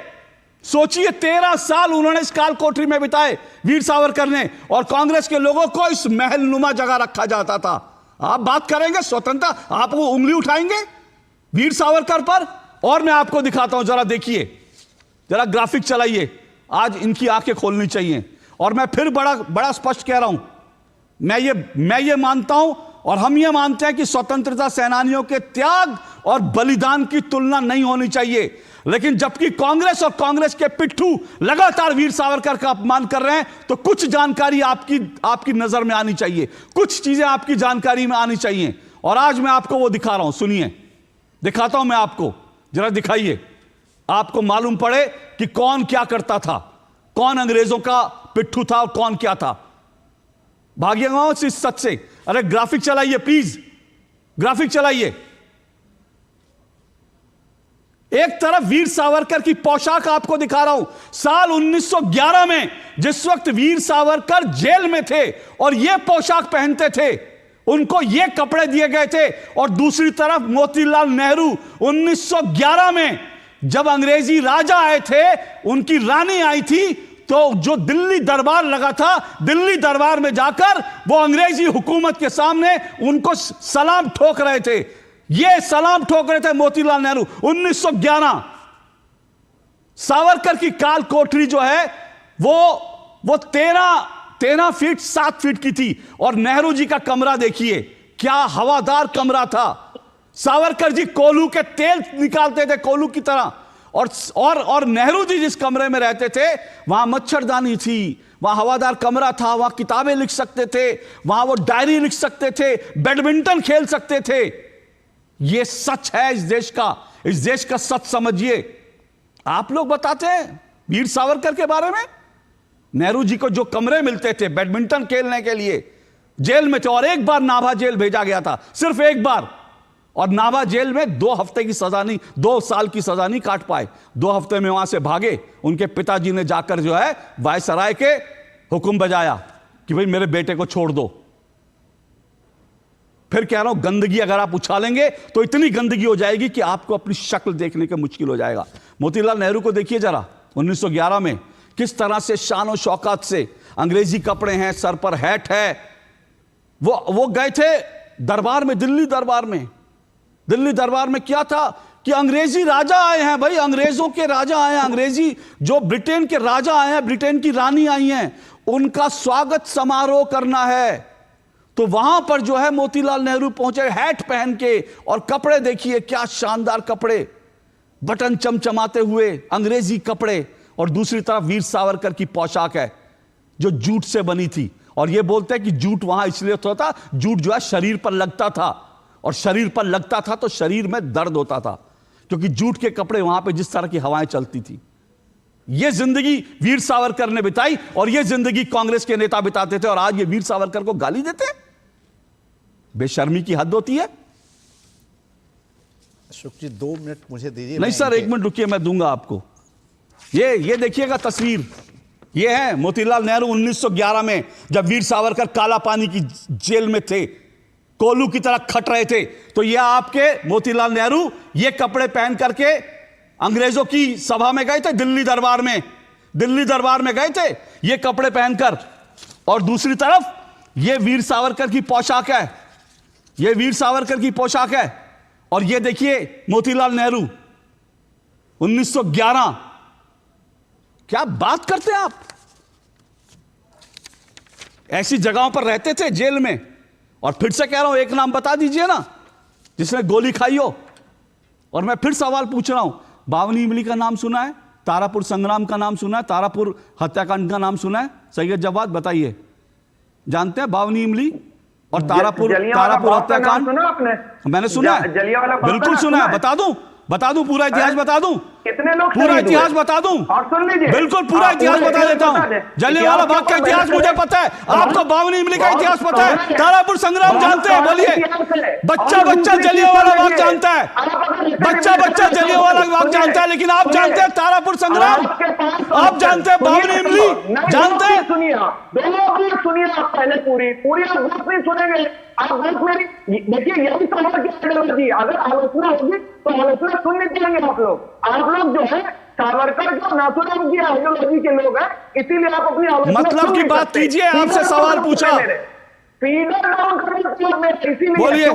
सोचिए 13 साल उन्होंने इस काल कोठरी में बिताए वीर सावरकर ने, और कांग्रेस के लोगों को इस महल नुमा जगह रखा जाता था। आप बात करेंगे स्वतंत्रता, आप वो उंगली उठाएंगे वीर सावरकर पर? और मैं आपको दिखाता हूं, जरा देखिए, जरा ग्राफिक चलाइए। आज इनकी आंखें खोलनी चाहिए। और मैं फिर बड़ा स्पष्ट कह रहा हूं, मैं ये मानता हूं और हम ये मानते हैं कि स्वतंत्रता सेनानियों के त्याग और बलिदान की तुलना नहीं होनी चाहिए। लेकिन जबकि कांग्रेस और कांग्रेस के पिट्ठू लगातार वीर सावरकर का अपमान कर रहे हैं, तो कुछ जानकारी आपकी नजर में आनी चाहिए, कुछ चीजें आपकी जानकारी में आनी चाहिए। और आज मैं आपको वो दिखा रहा हूं, सुनिए, दिखाता हूं मैं आपको, जरा दिखाइए, आपको मालूम पड़े कि कौन क्या करता था, कौन अंग्रेजों का पिट्ठू था और कौन क्या था। भागिएगा इस सच से। अरे ग्राफिक चलाइए प्लीज, ग्राफिक चलाइए। एक तरफ वीर सावरकर की पोशाक आपको दिखा रहा हूं, साल 1911 में, जिस वक्त वीर सावरकर जेल में थे और यह पोशाक पहनते थे, उनको ये कपड़े दिए गए थे। और दूसरी तरफ मोतीलाल नेहरू 1911 में जब अंग्रेजी राजा आए थे, उनकी रानी आई थी, तो जो दिल्ली दरबार लगा था, दिल्ली दरबार में जाकर वो अंग्रेजी हुकूमत के सामने उनको सलाम ठोक रहे थे। ये सलाम ठोक रहे थे मोतीलाल नेहरू। 1911 सावरकर की काल कोठरी जो है वो 13 फीट 7 फीट की थी, और नेहरू जी का कमरा देखिए क्या हवादार कमरा था। सावरकर जी कोलू के तेल निकालते थे कोलू की तरह, और नेहरू जी जिस कमरे में रहते थे वहां मच्छरदानी थी, वहां हवादार कमरा था, वहां किताबें लिख सकते थे, वहां वो डायरी लिख सकते थे, बैडमिंटन खेल सकते थे। ये सच है इस देश का सच समझिए। आप लोग बताते हैं वीर सावरकर के बारे में, नेहरू जी को जो कमरे मिलते थे बैडमिंटन खेलने के लिए, जेल में थे, और एक बार नाभा जेल भेजा गया था, सिर्फ एक बार, और नाभा जेल में 2 हफ्ते की सजा नहीं, 2 साल की सजा नहीं काट पाए, 2 हफ्ते में वहां से भागे। उनके पिताजी ने जाकर जो है वायसराय के हुक्म बजाया कि भाई मेरे बेटे को छोड़ दो। फिर कह रहा हूं, गंदगी अगर आप उछालेंगे तो इतनी गंदगी हो जाएगी कि आपको अपनी शक्ल देखने का मुश्किल हो जाएगा। मोतीलाल नेहरू को देखिए जरा, 1911 में किस तरह से शान और शौकत से, अंग्रेजी कपड़े हैं, सर पर हैट है, वो गए थे दरबार में, दिल्ली दरबार में क्या था कि अंग्रेजी राजा आए हैं भाई, अंग्रेजों के राजा आए हैं, अंग्रेजी जो ब्रिटेन के राजा आए हैं, ब्रिटेन की रानी आई हैं, उनका स्वागत समारोह करना है। तो वहां पर जो है मोतीलाल नेहरू पहुंचे हैट पहन के, और कपड़े देखिए क्या शानदार कपड़े, बटन चमचमाते हुए अंग्रेजी कपड़े, और दूसरी तरफ वीर सावरकर की पोशाक है जो जूट से बनी थी। और ये बोलते हैं कि जूट वहां इसलिए होता था, जूट जो है शरीर पर लगता था, और शरीर पर लगता था तो शरीर में दर्द होता था, क्योंकि जूट के कपड़े वहां पे जिस तरह की हवाएं चलती थी। यह जिंदगी वीर सावरकर ने बिताई, और यह जिंदगी कांग्रेस के नेता बिताते थे, और आज ये वीर सावरकर को गाली देते हैं। बेशर्मी की हद होती है। अशोक जी 2 मिनट मुझे दीजिए। नहीं सर, 1 मिनट रुकिए, मैं दूंगा आपको। ये देखिएगा तस्वीर, ये है मोतीलाल नेहरू 1911 में, जब वीर सावरकर काला पानी की जेल में थे, कोलू की तरह खट रहे थे। तो ये आपके मोतीलाल नेहरू ये कपड़े पहन करके अंग्रेजों की सभा में गए थे, दिल्ली दरबार में गए थे ये कपड़े पहनकर। और दूसरी तरफ ये वीर सावरकर की पोशाक है, ये वीर सावरकर की पोशाक है। और ये देखिए मोतीलाल नेहरू 1911। क्या बात करते हैं आप, ऐसी जगहों पर रहते थे जेल में। और फिर से कह रहा हूं, एक नाम बता दीजिए ना जिसने गोली खाई हो। और मैं फिर सवाल पूछ रहा हूं, बावनी इमली का नाम सुना है, तारापुर संग्राम का नाम सुना है, तारापुर हत्याकांड का नाम सुना है? सैयद जवाद बताइए, जानते हैं बावनी इमली और तारापुर हत्याकांड? मैंने सुना है, बिल्कुल सुना है। बता दूं पूरा इतिहास बता दूं? कितने लोग पूरा इतिहास बता दूं? और सुन लीजिए, बिल्कुल पूरा इतिहास बता देता हूं। जलियांवाला बाग का इतिहास मुझे पता है, आपको बावनी इमली का इतिहास पता है, तारापुर संग्राम जानते हैं? बोलिए। बच्चा जलियांवाला बाग जानता है, बच्चा जलियांवाला बाग जानता है, लेकिन आप जानते हैं तारापुर संग्राम? आप जानते हैं बावनी इमली? जानते हैं? सुनिए, आप पहले पूरी आप बात नहीं सुनेंगे। आप बात मेरी देखिए, यही सवाल की अगर आलोचना होगी तो आलोचना सुन नहीं पाएंगे आप लोग जो है सावरकर जो नाथुराम की आइडियोलॉजी के लोग हैं, इसीलिए आप अपनी आलोचना मतलब की बात कीजिए। आपसे सवाल पूछा, बोलिए,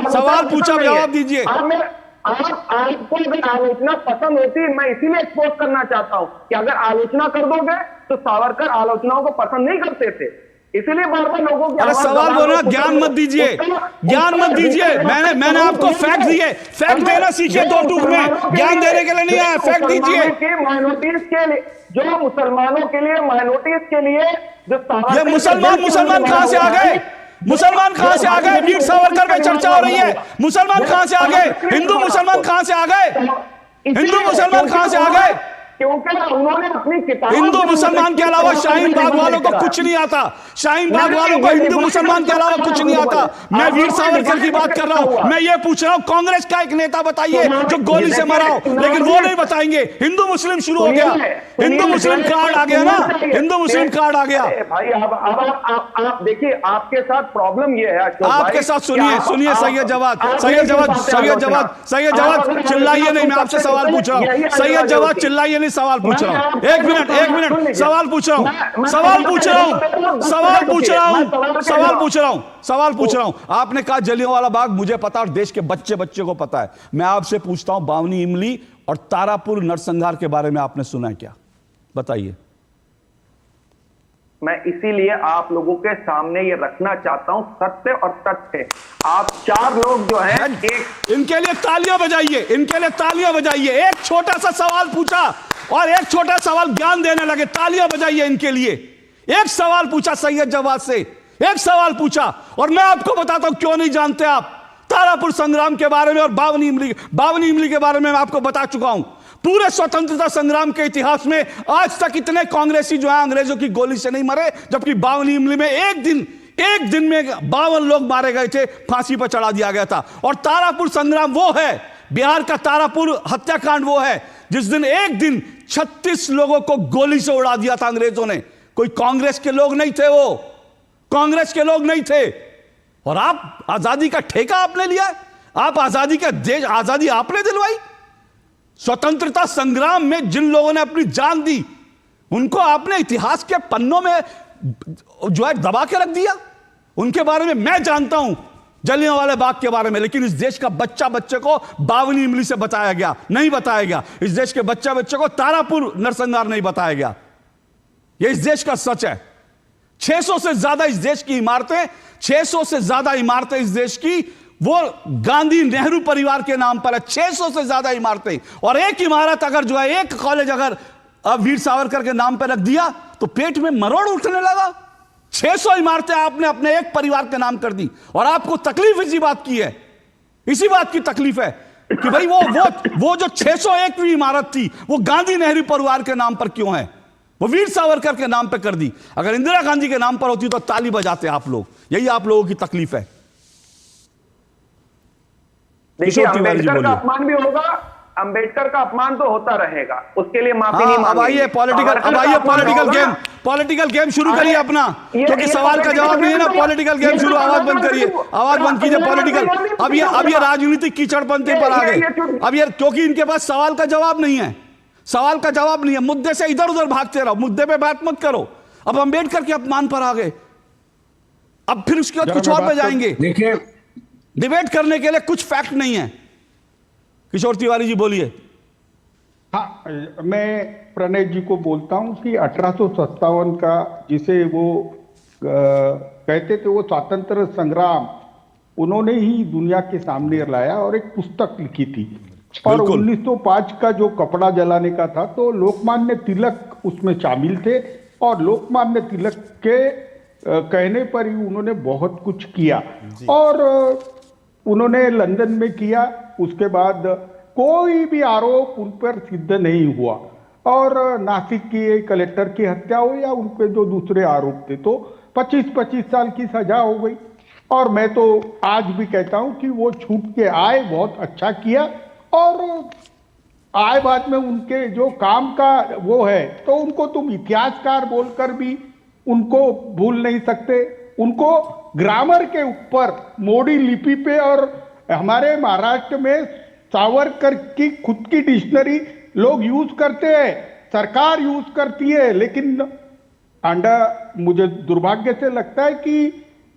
सवाल पूछा, जवाब दीजिए। आपको अगर आलोचना पसंद होती, मैं इसीलिए एक्सपोज करना चाहता हूं कि अगर आलोचना कर दोगे तो सावरकर आलोचनाओं को पसंद नहीं करते थे, इसलिए बार-बार लोगों की सवाल बोलना, ज्ञान मत दीजिए, ज्ञान मत दीजिए। मैंने आपको फैक्ट दिए, फैक्ट देना सीखिए 2 टूक में, ज्ञान देने के लिए नहीं आया, फैक्ट दीजिए। माइनॉरिटीज के लिए, जो मुसलमानों के लिए, माइनॉरिटीज के लिए जो ये मुसलमान कहां से आ गए? मुसलमान कहां से आ गए? वीर सावरकर में चर्चा हो रही है, मुसलमान कहां से आ गए? हिंदू मुसलमान कहां से आ गए? हिंदू मुसलमान कहां से आ गए? क्योंकि उन्होंने अपनी किताब हिंदू मुसलमान के अलावा शाहीन बाग वालों को कुछ नहीं आता। शाहीन बाग वालों को हिंदू मुसलमान के अलावा कुछ नहीं आता। मैं वीर सावरकर की बात कर रहा हूं। मैं ये पूछ रहा हूं, कांग्रेस का एक नेता बताइए जो गोली से मरा हो, लेकिन वो नहीं बताएंगे। हिंदू मुस्लिम शुरू हो गया, हिंदू मुस्लिम कार्ड आ गया ना, हिंदू मुस्लिम कार्ड आ गया। भाई अब आप देखिए, आपके साथ प्रॉब्लम ये है, आपके साथ सुनिए सैयद जवाद चिल्लाइए नहीं, मैं आपसे सवाल पूछ रहा हूं। सैयद जवाद चिल्लाइए नहीं, सवाल पूछ रहा हूं। एक मिनट सवाल पूछ रहा हूं। आपने कहा जलियांवाला बाग मुझे पता और देश के बच्चे को पता है। मैं आपसे पूछता हूं, बावनी इमली और तारापुर नरसंहार के बारे में आपने सुना है क्या? बताइए। मैं इसीलिए आप लोगों के सामने ये रखना चाहता हूं, सत्य और तथ्य। आप चार लोग जो हैं, इनके लिए तालियां बजाइए। एक छोटा सा सवाल पूछा और एक छोटा सवाल ज्ञान देने लगे, तालियां बजाइए इनके लिए। एक सवाल पूछा सैयद जवाद से, एक सवाल पूछा, और मैं आपको बताता हूं क्यों नहीं जानते आप तारापुर संग्राम के बारे में और बावनी इमली के बारे में मैं आपको बता चुका हूं। पूरे स्वतंत्रता संग्राम के इतिहास में आज तक इतने कांग्रेसी जो है अंग्रेजों की गोली से नहीं मरे, जबकि बावनी इमली में एक दिन में 52 लोग मारे गए थे, फांसी पर चढ़ा दिया गया था। और तारापुर संग्राम वो है, बिहार का तारापुर हत्याकांड वो है जिस दिन एक दिन 36 लोगों को गोली से उड़ा दिया था अंग्रेजों ने। कोई कांग्रेस के लोग नहीं थे, वो कांग्रेस के लोग नहीं थे। और आप आजादी का ठेका आपने लिया, आप आजादी का देश, आजादी आपने दिलवाई। स्वतंत्रता संग्राम में जिन लोगों ने अपनी जान दी, उनको आपने इतिहास के पन्नों में जो है दबा के रख दिया। उनके बारे में मैं जानता हूं, जलियांवाला बाग के बारे में, लेकिन इस देश का बच्चे को बावनी इमली से बताया गया नहीं बताया गया। इस देश के बच्चे को तारापुर नरसंहार नहीं बताया गया। यह इस देश का सच है। 600 से ज्यादा इस देश की इमारतें, 600 से ज्यादा इमारतें इस देश की वो गांधी नेहरू परिवार के नाम पर है। 600 से ज्यादा इमारतें, और एक इमारत अगर जो है, एक कॉलेज अगर वीर सावरकर के नाम पर रख दिया तो पेट में मरोड़ उठने लगा। 600 इमारतें आपने अपने एक परिवार के नाम कर दी, और आपको तकलीफ इसी बात की है, इसी बात की तकलीफ है कि भाई वो जो 601वीं इमारत थी वो गांधी नेहरू परिवार के नाम पर क्यों है, वो वीर सावरकर के नाम पर कर दी। अगर इंदिरा गांधी के नाम पर होती तो ताली बजाते आप लोग। यही आप लोगों की तकलीफ है। देखिए, अंबेडकर का अपमान भी होगा, अंबेडकर का अपमान तो होता रहेगा, उसके लिए माफी नहीं मांगेंगे। अब आइए पॉलिटिकल गेम शुरू करिए अपना, क्योंकि सवाल का जवाब नहीं है ना। पॉलिटिकल गेम शुरू, आवाज बंद करिए, आवाज बंद कीजिए पॉलिटिकल। अब ये राजनीतिक कीचड़पंथी पर आ गए। अब ये क्योंकि इनके पास सवाल का जवाब नहीं है, सवाल का जवाब नहीं है, मुद्दे से इधर उधर भागते रहो, मुद्दे पे बात मत करो। अब अंबेडकर के अपमान पर आ गए, अब फिर उसके बाद कुछ और पे जाएंगे। देखिए, डिबेट करने के लिए कुछ फैक्ट नहीं है। किशोर तिवारी जी बोलिए। हाँ, मैं प्रणय जी को बोलता हूं कि 1857 का जिसे वो कहते थे वो स्वातंत्र संग्राम, उन्होंने ही दुनिया के सामने लाया और एक पुस्तक लिखी थी। और 1905 का जो कपड़ा जलाने का था, तो लोकमान्य तिलक उसमें शामिल थे, और लोकमान्य तिलक के कहने पर ही उन्होंने बहुत कुछ किया। और उन्होंने लंदन में किया, उसके बाद कोई भी आरोप उन पर सिद्ध नहीं हुआ। और नासिक की कलेक्टर की हत्या हो या उन पे जो दूसरे आरोप थे, तो 25-25 साल की सजा हो गई। और मैं तो आज भी कहता हूं कि वो छूट के आए, बहुत अच्छा किया। और आए बाद में उनके जो काम का वो है, तो उनको तुम इतिहासकार बोलकर भी उनको भूल नहीं सकते। उनको ग्रामर के ऊपर मोड़ी लिपि पे, और हमारे महाराष्ट्र में सावरकर की खुद की डिक्शनरी लोग यूज करते हैं, सरकार यूज करती है, लेकिन मुझे दुर्भाग्य से लगता है कि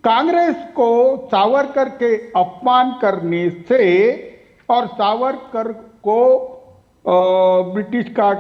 कांग्रेस को सावरकर के अपमान करने से और सावरकर को ब्रिटिश का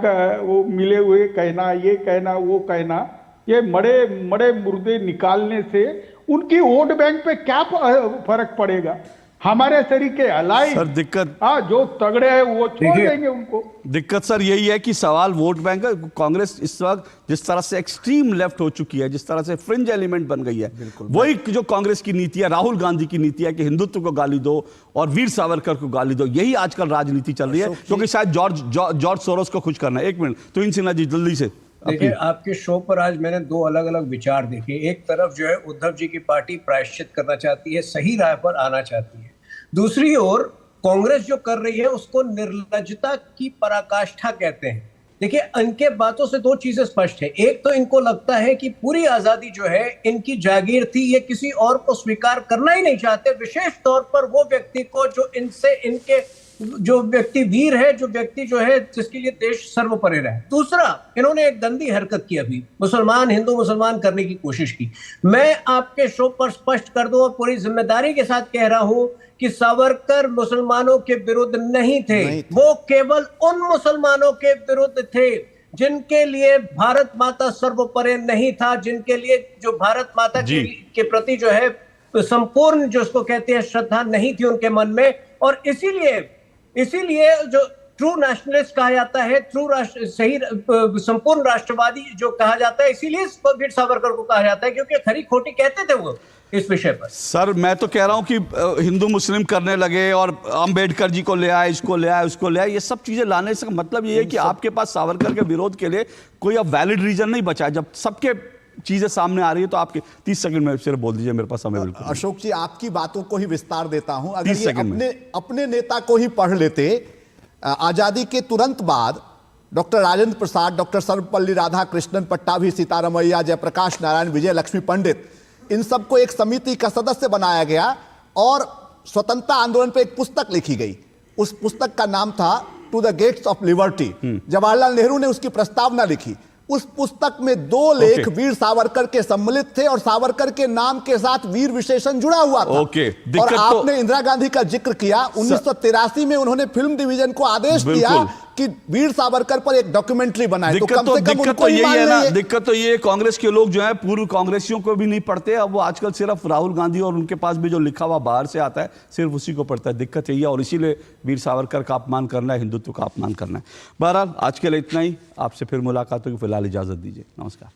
वो मिले हुए कहना, ये कहना, वो कहना, ये मड़े मुर्दे निकालने से उनकी वोट बैंक पे क्या फर्क पड़ेगा? हमारे तरीके अलाई सर दिक्कत, हाँ, जो तगड़े हैं वो छोड़ देंगे उनको। दिक्कत सर यही है कि सवाल वोट बैंक का। कांग्रेस इस वक्त जिस तरह से एक्सट्रीम लेफ्ट हो चुकी है, जिस तरह से फ्रिंज एलिमेंट बन गई है, वही जो कांग्रेस की नीति है, राहुल गांधी की नीति है कि हिंदुत्व को गाली दो और वीर सावरकर को गाली दो, यही आजकल राजनीति चल रही है, क्योंकि शायद जॉर्ज सोरोस को खुश करना है। एक मिनट, तो इन सिन्हा जी जल्दी से। देखिए, आपके शो पर आज मैंने दो अलग अलग विचार देखे। एक तरफ जो है उद्धव जी की पार्टी प्रायश्चित करना चाहती है, सही राह पर आना चाहती है। दूसरी ओर कांग्रेस जो कर रही है उसको निर्लज्जता की पराकाष्ठा कहते हैं। देखिए, इनके बातों से दो चीजें स्पष्ट है। एक तो इनको लगता है कि पूरी आजादी जो है इनकी जागीर थी, ये किसी और को स्वीकार करना ही नहीं चाहते, विशेष तौर पर वो व्यक्ति को जो इनसे, इनके जो व्यक्ति वीर है, जो व्यक्ति जो है जिसके लिए देश सर्वोपरि रहे। दूसरा, इन्होंने एक गंदी हरकत की, अभी मुसलमान हिंदू मुसलमान करने की कोशिश की। मैं आपके शो पर स्पष्ट कर दूं और पूरी जिम्मेदारी के साथ कह रहा हूं कि सावरकर मुसलमानों के विरुद्ध नहीं थे, वो केवल उन मुसलमानों के विरुद्ध थे जिनके लिए भारत माता सर्वोपरि नहीं था, जिनके लिए जो भारत माता के प्रति जो है संपूर्ण, जो उसको कहते हैं, श्रद्धा नहीं थी उनके मन में। और इसीलिए जो ट्रू नेशनलिस्ट कहा जाता है, ट्रू राष्ट्र, सही संपूर्ण राष्ट्रवादी जो कहा जाता है, इसीलिए वीर सावरकर को कहा जाता है, क्योंकि खरी खोटी कहते थे वो इस विषय पर। सर मैं तो कह रहा हूं कि हिंदू मुस्लिम करने लगे और अंबेडकर जी को ले आए, इसको ले आए, उसको ले आए, ये सब चीजें लाने से मतलब ये है कि आपके पास सावरकर के विरोध के लिए कोई अब वैलिड रीजन नहीं बचा है। जब सबके चीजें सामने आ रही है तो आपके 30 सेकंड में सिर्फ बोल दीजिए, मेरे पास समय बिल्कुल। अशोक जी, आपकी बातों को ही विस्तार देता हूं। अगर ये अपने नेता को ही पढ़ लेते, आजादी के तुरंत बाद डॉक्टर राजेंद्र प्रसाद, डॉक्टर सर्वपल्ली राधाकृष्णन, पट्टाभी सीतारमैया, जयप्रकाश नारायण, विजय लक्ष्मी पंडित, इन सबको एक समिति का सदस्य बनाया गया और स्वतंत्रता आंदोलन पर एक पुस्तक लिखी गई। उस पुस्तक का नाम था to the gates of liberty. Jawaharlal Nehru ने उसकी प्रस्तावना लिखी। उस पुस्तक में 2 लेख वीर सावरकर के सम्मिलित थे और सावरकर के नाम के साथ वीर विशेषण जुड़ा हुआ था। और आपने इंदिरा गांधी का जिक्र किया। 1983 में उन्होंने फिल्म डिवीजन को आदेश दिया कि वीर सावरकर पर एक डॉक्यूमेंट्री बनाए। तो कम से कम उनको ही मान लीजिए। दिक्कत तो ये कांग्रेस के लोग जो है पूर्व कांग्रेसियों को भी नहीं पढ़ते, अब वो आजकल सिर्फ राहुल गांधी और उनके पास भी जो लिखा हुआ बाहर से आता है सिर्फ उसी को पढ़ता है। दिक्कत यही है और इसीलिए वीर सावरकर का अपमान करना है, हिंदुत्व का अपमान करना है। बहरहाल आज के लिए इतना ही, आपसे फिर मुलाकात होगी, फिलहाल इजाजत दीजिए, नमस्कार।